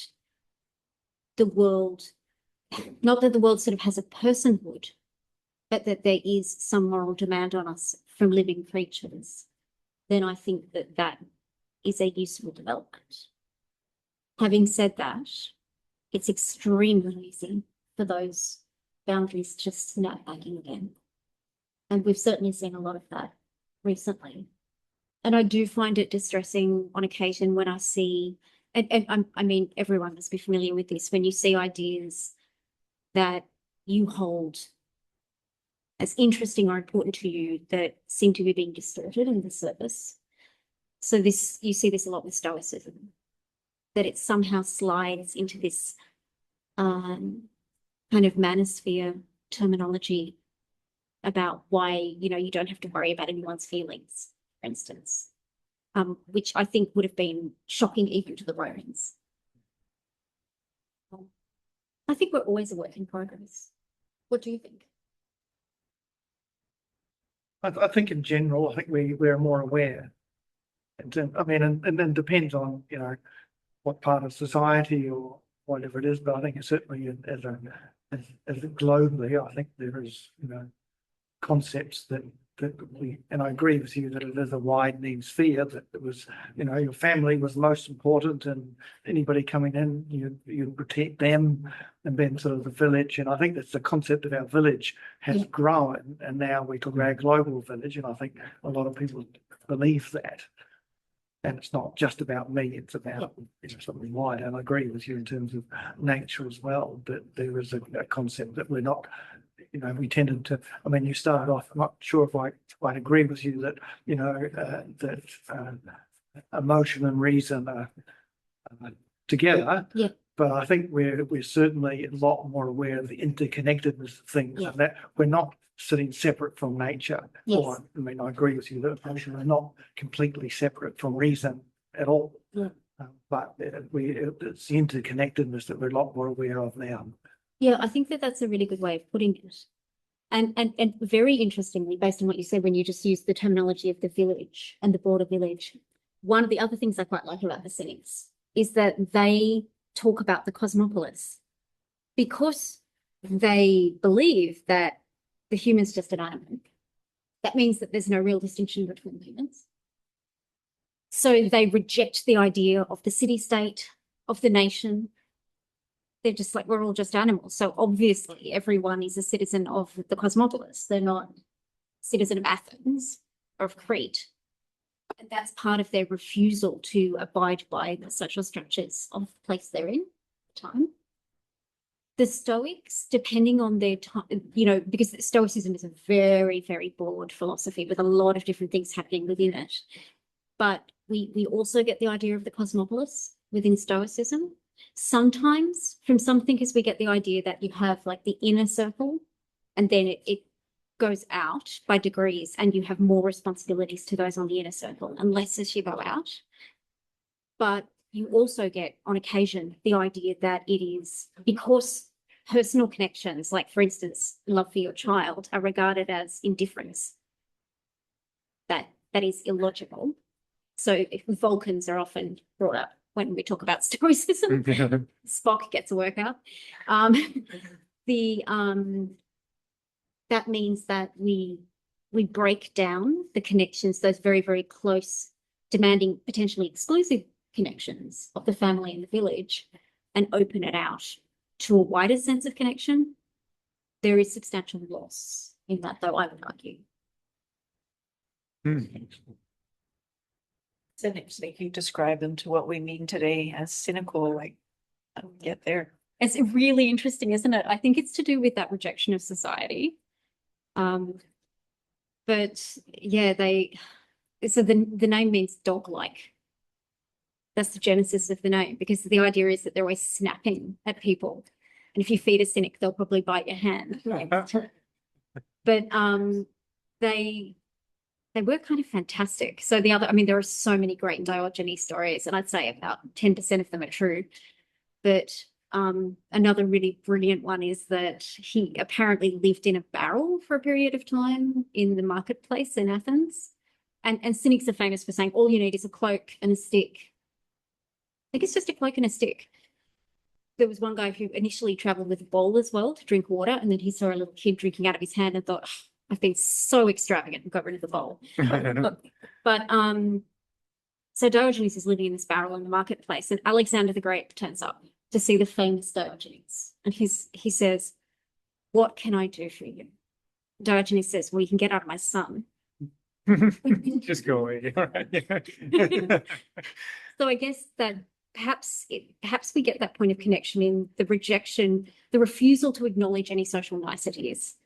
the world, not that the world sort of has a personhood, but that there is some moral demand on us from living creatures, then I think that that is a useful development. Having said that, it's extremely easy for those boundaries to snap back in again. And we've certainly seen a lot of that recently. And I do find it distressing on occasion when I see, I mean, everyone must be familiar with this, when you see ideas that you hold as interesting or important to you that seem to be being distorted in the surface. So you see this a lot with Stoicism, that it somehow slides into this kind of manosphere terminology about why, you don't have to worry about anyone's feelings, for instance, which I think would have been shocking even to the Romans. I think we're always a work in progress. What do you think? I think in general, I think we're more aware. And then depends on, what part of society or whatever it is, but I think it's certainly as globally, I think there is, concepts that we, and I agree with you that it is a widening sphere, that it was, your family was most important, and anybody coming in, you protect them, and then sort of the village. And I think that's the concept of our village has grown, and now we talk about our global village, and I think a lot of people believe that. And it's not just about me, it's about something wider. And I agree with you in terms of nature as well, that there is a concept that we're not, we tended to, you started off, I'm not sure if I quite agree with you that, that emotion and reason are together. Yeah. But I think we're certainly a lot more aware of the interconnectedness of things, Yeah. and that we're not sitting separate from nature. Yes. Or, I mean, I agree with you that we're not completely separate from reason at all. Yeah. But it's the interconnectedness that we're a lot more aware of now. Yeah, I think that that's a really good way of putting it. And very interestingly, based on what you said, when you just used the terminology of the village and the broader village, one of the other things I quite like about the Cynics is that they talk about the cosmopolis because they believe that the human's just an animal. That means that there's no real distinction between humans. So they reject the idea of the city-state, of the nation. They're just like, we're all just animals. So obviously everyone is a citizen of the cosmopolis. They're not a citizen of Athens or of Crete. And that's part of their refusal to abide by the social structures of the place they're in at the time. The Stoics, depending on their time, you know, because Stoicism is a very, very broad philosophy with a lot of different things happening within it. But we also get the idea of the cosmopolis within Stoicism. Sometimes from some thinkers, we get the idea that you have like the inner circle and then it goes out by degrees and you have more responsibilities to those on the inner circle and less as you go out. But you also get on occasion the idea that it is because personal connections, like for instance, love for your child, are regarded as indifference. That is illogical. So Vulcans are often brought up when we talk about Stoicism. Spock gets a workout. That means that we break down the connections, those very, very close, demanding, potentially exclusive connections of the family and the village, and open it out to a wider sense of connection. There is substantial loss in that, though, I would argue. Cynics, they can describe them to what we mean today as cynical, like, I don't get there. It's really interesting, isn't it? I think it's to do with that rejection of society. But yeah, so the name means dog-like. That's the genesis of the name, because the idea is that they're always snapping at people. And if you feed a cynic, they'll probably bite your hand. But they were kind of fantastic. So there are so many great Diogenes stories, and I'd say about 10% of them are true. But another really brilliant one is that he apparently lived in a barrel for a period of time in the marketplace in Athens. And cynics are famous for saying all you need is a cloak and a stick. I think it's just a cloak and a stick. There was one guy who initially traveled with a bowl as well to drink water, and then he saw a little kid drinking out of his hand and thought, oh, I've been so extravagant and got rid of the bowl. But so Diogenes is living in this barrel in the marketplace, and Alexander the Great turns up to see the famous Diogenes. And he says, what can I do for you? Diogenes says, well, you can get out of my son. Just go away. So I guess that perhaps we get that point of connection in the rejection, the refusal to acknowledge any social niceties.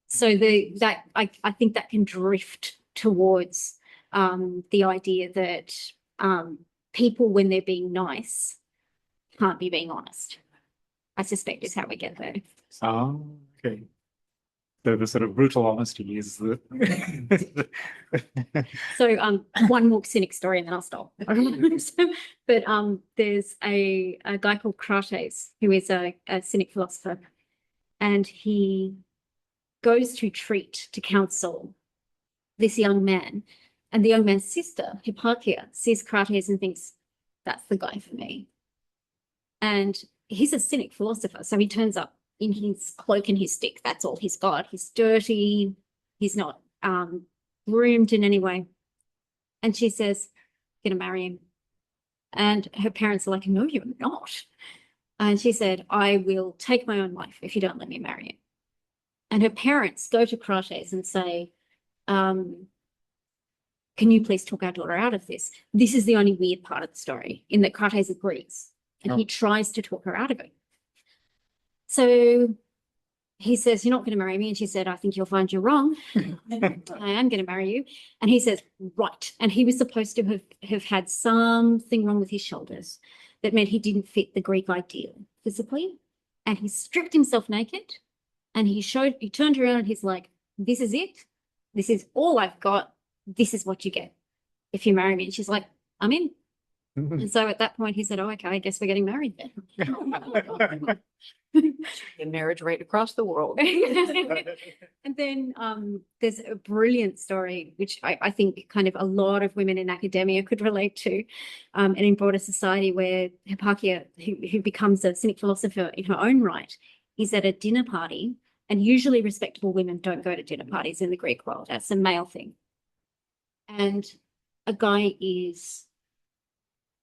So I think that can drift towards the idea that people, when they're being nice, can't be being honest. I suspect is how we get there. Oh, okay. The sort of brutal honesty is the So one more cynic story and then I'll stop. But there's a guy called Crates who is a cynic philosopher, and he goes to treat, to counsel this young man, and the young man's sister, Hipparchia, sees Crates and thinks, that's the guy for me. And he's a cynic philosopher, so he turns up in his cloak and his stick. That's all he's got. He's dirty. He's not groomed in any way. And she says, "Gonna marry him." And her parents are like, "No, you're not." And she said, "I will take my own life if you don't let me marry him." And her parents go to Crates and say, "Can you please talk our daughter out of this?" This is the only weird part of the story, in that Crates agrees, and he tries to talk her out of it. So he says, "You're not going to marry me." And she said, "I think you'll find you're wrong. I am going to marry you." And he says, "Right." And he was supposed to have had something wrong with his shoulders that meant he didn't fit the Greek ideal physically. And he stripped himself naked and he turned around and he's like, "This is it. This is all I've got. This is what you get if you marry me." And she's like, "I'm in." And so at that point he said, "Oh, okay, I guess we're getting married then." In marriage right across the world. And then there's a brilliant story, which I think kind of a lot of women in academia could relate to, and in broader society, where Hipparchia, who becomes a cynic philosopher in her own right, is at a dinner party, and usually respectable women don't go to dinner parties in the Greek world. That's a male thing. And a guy is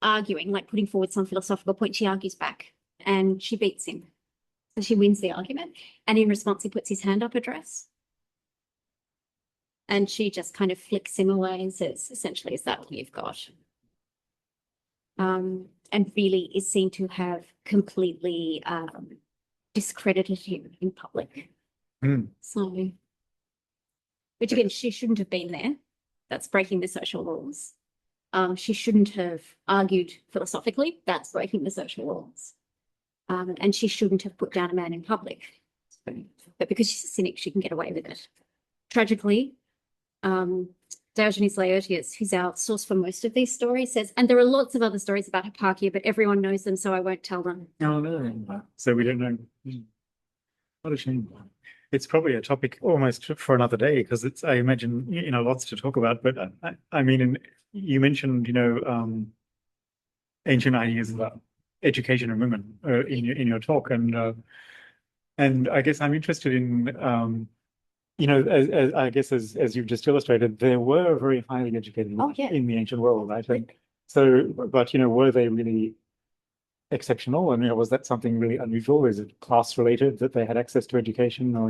arguing, like putting forward some philosophical point. She argues back and she beats him. So she wins the argument. And in response, he puts his hand up her dress. And she just kind of flicks him away and says, essentially, "Is that what you've got?" And really is seen to have completely discredited him in public. So, which again, she shouldn't have been there. That's breaking the social laws. She shouldn't have argued philosophically. That's breaking the social laws. And she shouldn't have put down a man in public. But because she's a cynic, she can get away with it. Tragically, Diogenes Laertius, who's our source for most of these stories, says, and there are lots of other stories about Hipparchia, but everyone knows them, so I won't tell them. Oh, no. So we don't know. What a shame. It's probably a topic almost for another day, because it's, I imagine, lots to talk about. But I mean, you mentioned, ancient ideas about education of women in your talk, and I guess I'm interested in, as I guess as you've just illustrated, there were very highly educated women in the ancient world, right? And so, but were they really exceptional? And was that something really unusual? Is it class related that they had access to education, or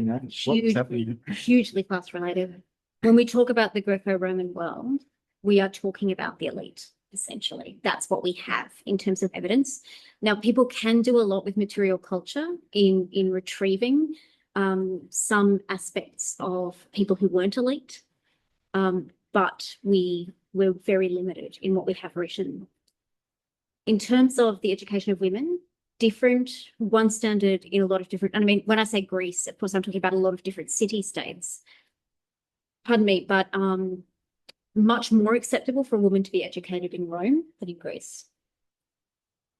hugely class related? When we talk about the Greco-Roman world, we are talking about the elite. Essentially, that's what we have in terms of evidence. Now, people can do a lot with material culture in retrieving some aspects of people who weren't elite, but we're very limited in what we have written. In terms of the education of women, one standard in a lot of different, and I mean, when I say Greece, of course, I'm talking about a lot of different city-states. Pardon me, but much more acceptable for a woman to be educated in Rome than in Greece.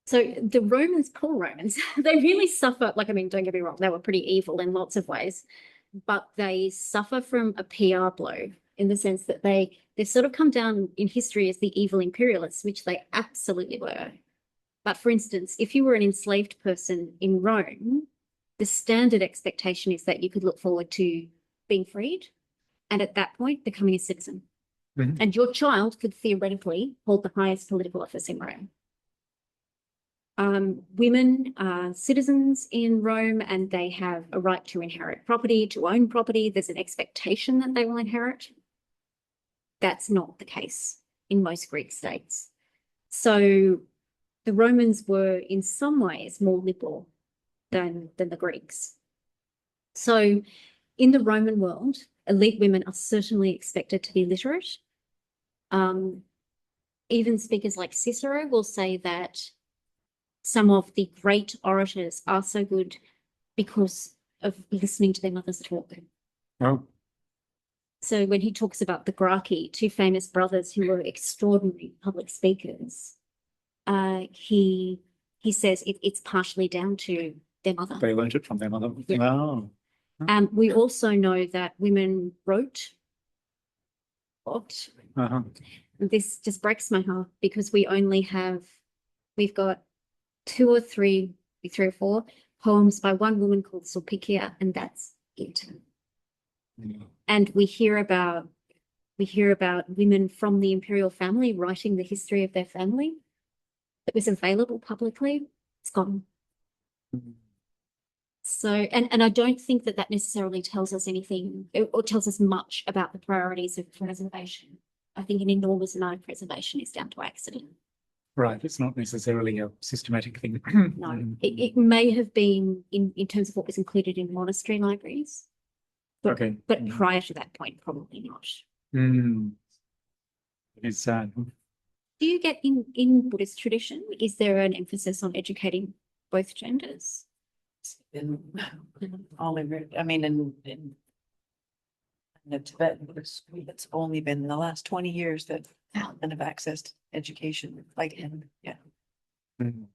So the Romans, poor Romans, they really suffer. Like, I mean, don't get me wrong, they were pretty evil in lots of ways, but they suffer from a PR blow in the sense that they've sort of come down in history as the evil imperialists, which they absolutely were. But for instance, if you were an enslaved person in Rome, the standard expectation is that you could look forward to being freed, and at that point, becoming a citizen. And your child could theoretically hold the highest political office in Rome. Women are citizens in Rome, and they have a right to inherit property, to own property. There's an expectation that they will inherit. That's not the case in most Greek states. So the Romans were in some ways more liberal than the Greeks. So in the Roman world, elite women are certainly expected to be literate. Even speakers like Cicero will say that some of the great orators are so good because of listening to their mothers talk. Oh. So when he talks about the Gracchi, two famous brothers who were extraordinary public speakers, he says it's partially down to their mother. They learned it from their mother. Yeah. Wow. We also know that women wrote. This just breaks my heart because we've got two or three or four poems by one woman called Sulpicia, and that's it. And we hear about women from the imperial family writing the history of their family that was available publicly. It's gone. So, and I don't think that necessarily tells us anything or tells us much about the priorities of preservation. I think an enormous amount of preservation is down to accident. Right, it's not necessarily a systematic thing. No, it may have been in terms of what was included in monastery libraries. But, Okay. but prior to that point, probably not. Mm. It is sad. Do you get in Buddhist tradition, is there an emphasis on educating both genders? In all over, I mean, in the Tibetan Buddhist school, it's only been in the last 20 years that women have accessed education, like in, Mm.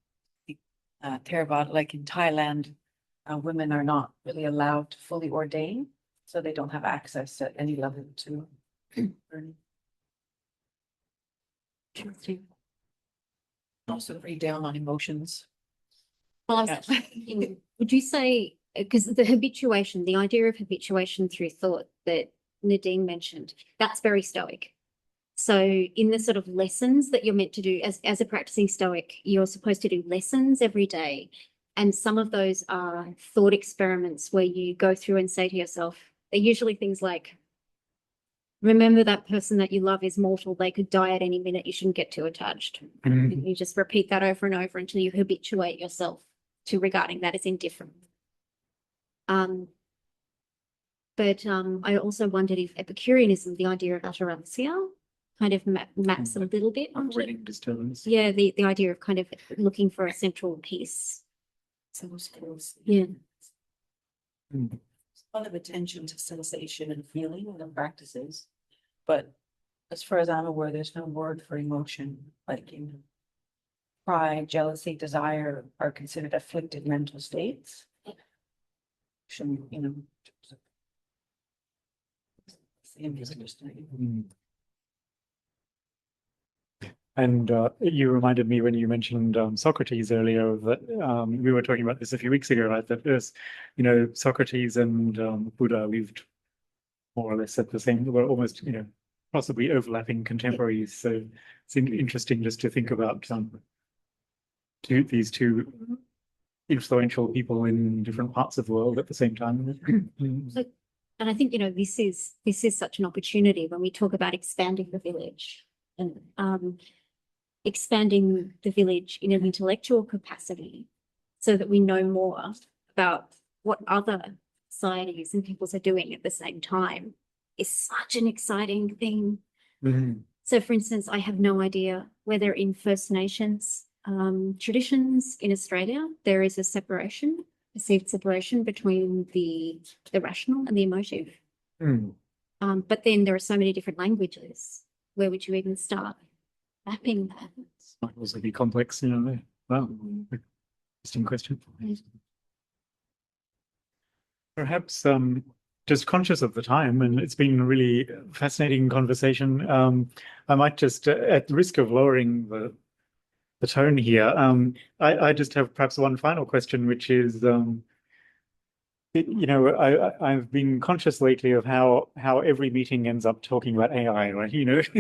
Theravada, like in Thailand, women are not really allowed to fully ordain, so they don't have access at any level to learning. Also read down on emotions. Well, I was Yeah. thinking, would you say, because the habituation, the idea of habituation through thought that Nadine mentioned, that's very Stoic. So in the sort of lessons that you're meant to do as a practicing Stoic, you're supposed to do lessons every day. And some of those are thought experiments where you go through and say to yourself, they're usually things like, remember that person that you love is mortal. They could die at any minute. You shouldn't get too attached. Mhm. You just repeat that over and over until you habituate yourself to regarding that as indifferent. But I also wondered if Epicureanism, the idea of ataraxia, kind of maps a little bit onto, Reading disturbance. yeah, the idea of kind of looking for a central piece. Yeah. Mm. A lot of attention to sensation and feeling in the practices, but as far as I'm aware, there's no word for emotion, like pride, jealousy, desire are considered afflicted mental states. You know. Mm. And you reminded me when you mentioned Socrates earlier that we were talking about this a few weeks ago, right? That there's, Socrates and Buddha lived more or less at the same, were almost, possibly overlapping contemporaries. So it's interesting just to think about these two influential people in different parts of the world at the same time. And I think, this is such an opportunity when we talk about expanding the village and expanding the village in an intellectual capacity so that we know more about what other societies and peoples are doing at the same time is such an exciting thing. Mhm. So, for instance, I have no idea whether in First Nations traditions in Australia, there is a separation, perceived separation between the rational and the emotive. Mm. But then there are so many different languages. Where would you even start mapping that? Might also be complex, Wow, interesting question. Perhaps just conscious of the time, and it's been a really fascinating conversation. I might just, at the risk of lowering the tone here, I just have perhaps one final question, which is, I've been conscious lately of how every meeting ends up talking about AI, right?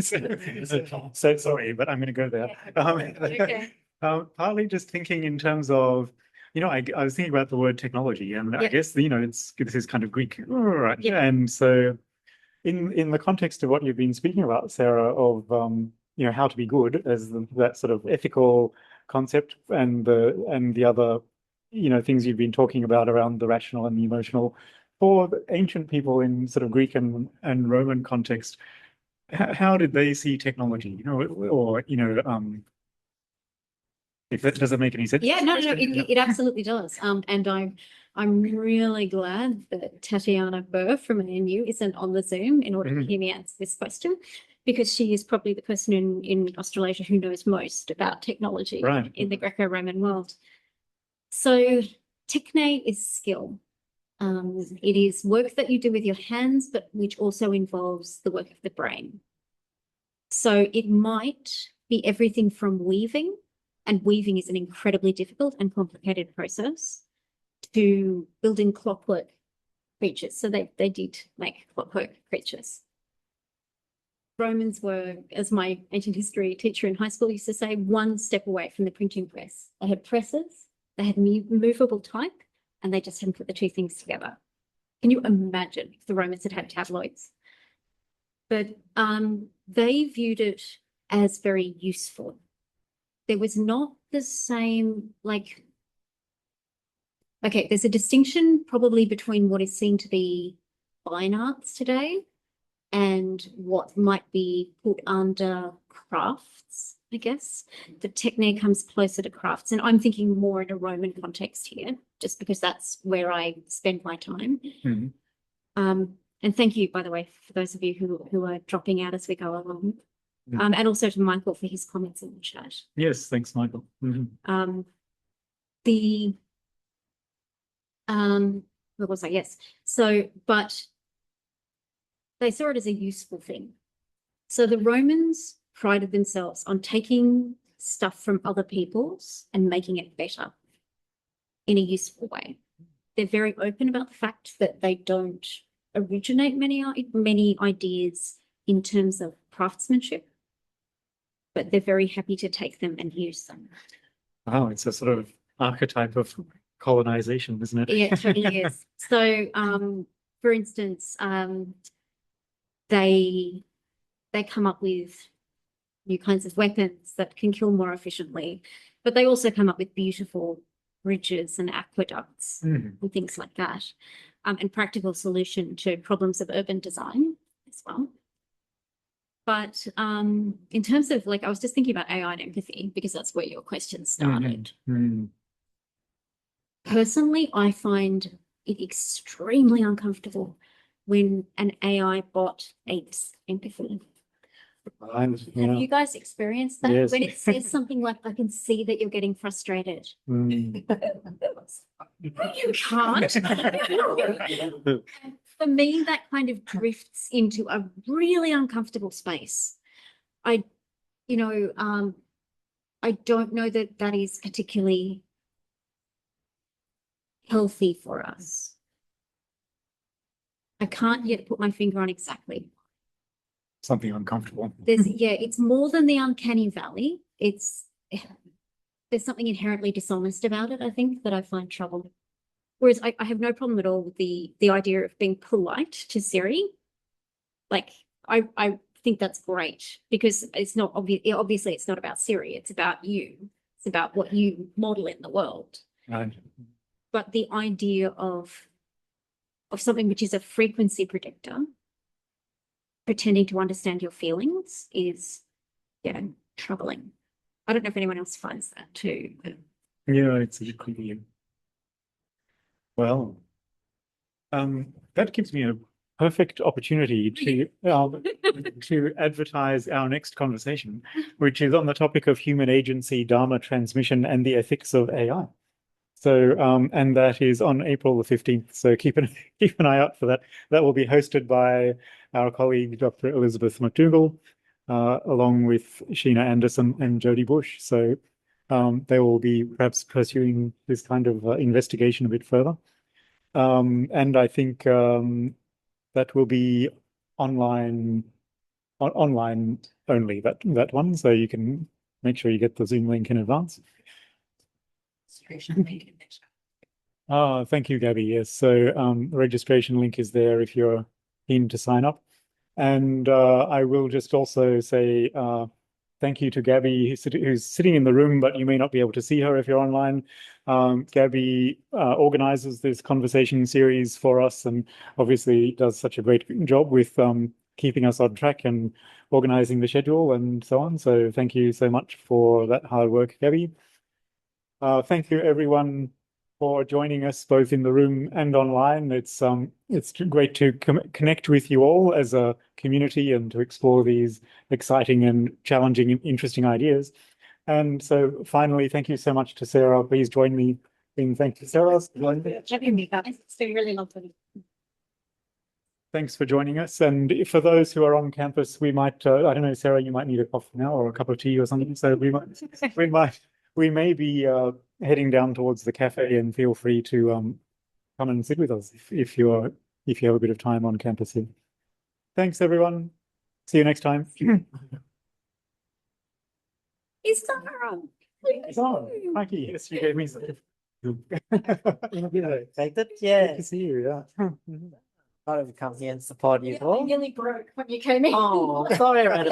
So sorry, but I'm going to go there. Okay. Partly just thinking in terms of, I was thinking about the word technology, and I Yeah. guess, this is kind of Greek, right? Yeah. And so in the context of what you've been speaking about, Sarah, of, how to be good as that sort of ethical concept and the other, things you've been talking about around the rational and the emotional for the ancient people in sort of Greek and Roman context, how did they see technology, or, if that doesn't make any sense? Yeah, no, it absolutely does. And I'm really glad that Tatiana Burr from ANU isn't on the Zoom in order to hear me answer this question, because she is probably the person in Australasia who knows most about technology Right. in the Greco-Roman world. So techne is skill. It is work that you do with your hands, but which also involves the work of the brain. So it might be everything from weaving, and weaving is an incredibly difficult and complicated process, to building clockwork creatures. So they did make clockwork creatures. Romans were, as my ancient history teacher in high school used to say, one step away from the printing press. They had presses, they had movable type, and they just hadn't put the two things together. Can you imagine if the Romans had tabloids? But they viewed it as very useful. there was not the same, like, okay, there's a distinction probably between what is seen to be fine arts today and what might be put under crafts, I guess. The technique comes closer to crafts, and I'm thinking more in a Roman context here, just because that's where I spend my time. And thank you, by the way, for those of you who are dropping out as we go along. And also to Michael for his comments in the chat. Yes, thanks, Michael. What was I? Yes. So, but they saw it as a useful thing. So the Romans prided themselves on taking stuff from other people's and making it better in a useful way. They're very open about the fact that they don't originate many ideas in terms of craftsmanship, but they're very happy to take them and use them. Oh, it's a sort of archetype of colonization, isn't it? Yeah, it totally is. So, for instance, they come up with new kinds of weapons that can kill more efficiently, but they also come up with beautiful bridges and aqueducts and things like that, and practical solution to problems of urban design as well. But in terms of, like, I was just thinking about AI and empathy because that's where your question started. Personally, I find it extremely uncomfortable when an AI bot apes empathy. Have you guys experienced that? Yes. When it says something like, I can see that you're getting frustrated. You can't. For me, that kind of drifts into a really uncomfortable space. I don't know that that is particularly healthy for us. I can't yet put my finger on exactly. Something uncomfortable. It's more than the uncanny valley. There's something inherently dishonest about it, I think, that I find trouble. Whereas I have no problem at all with the idea of being polite to Siri. Like, I think that's great because it's not obviously it's not about Siri, it's about you. It's about what you model in the world. Right. But the idea of something which is a frequency predictor, pretending to understand your feelings is, troubling. I don't know if anyone else finds that too. Yeah, it's a creepy. Well, that gives me a perfect opportunity to advertise our next conversation, which is on the topic of human agency, Dharma transmission, and the ethics of AI. So, and that is on April the 15th. So keep an eye out for that. That will be hosted by our colleague, Dr. Elizabeth McDougall, along with Sheena Anderson and Jodie Bush. So they will be perhaps pursuing this kind of investigation a bit further. And I think that will be online only, that one. So you can make sure you get the Zoom link in advance. Thank you, Gabby. Yes, so the registration link is there if you're keen to sign up. And I will just also say thank you to Gabby, who's sitting in the room, but you may not be able to see her if you're online. Gabby organizes this conversation series for us and obviously does such a great job with keeping us on track and organizing the schedule and so on. So thank you so much for that hard work, Gabby. Thank you, everyone, for joining us both in the room and online. It's great to connect with you all as a community and to explore these exciting and challenging and interesting ideas. And so finally, thank you so much to Sarah. Please join me in thanking Sarah. It's been really lovely. Thanks for joining us. And for those who are on campus, we might, I don't know, Sarah, you might need a coffee now or a cup of tea or something. So we may be heading down towards the cafe, and feel free to come and sit with us if you have a bit of time on campus here. Thanks, everyone. See you next time. It's Sarah. Mikey, yes, you gave me some. Take that? Good Yeah. to see you. Yeah. I've come here and support you all. I nearly broke when you came in. Oh, sorry,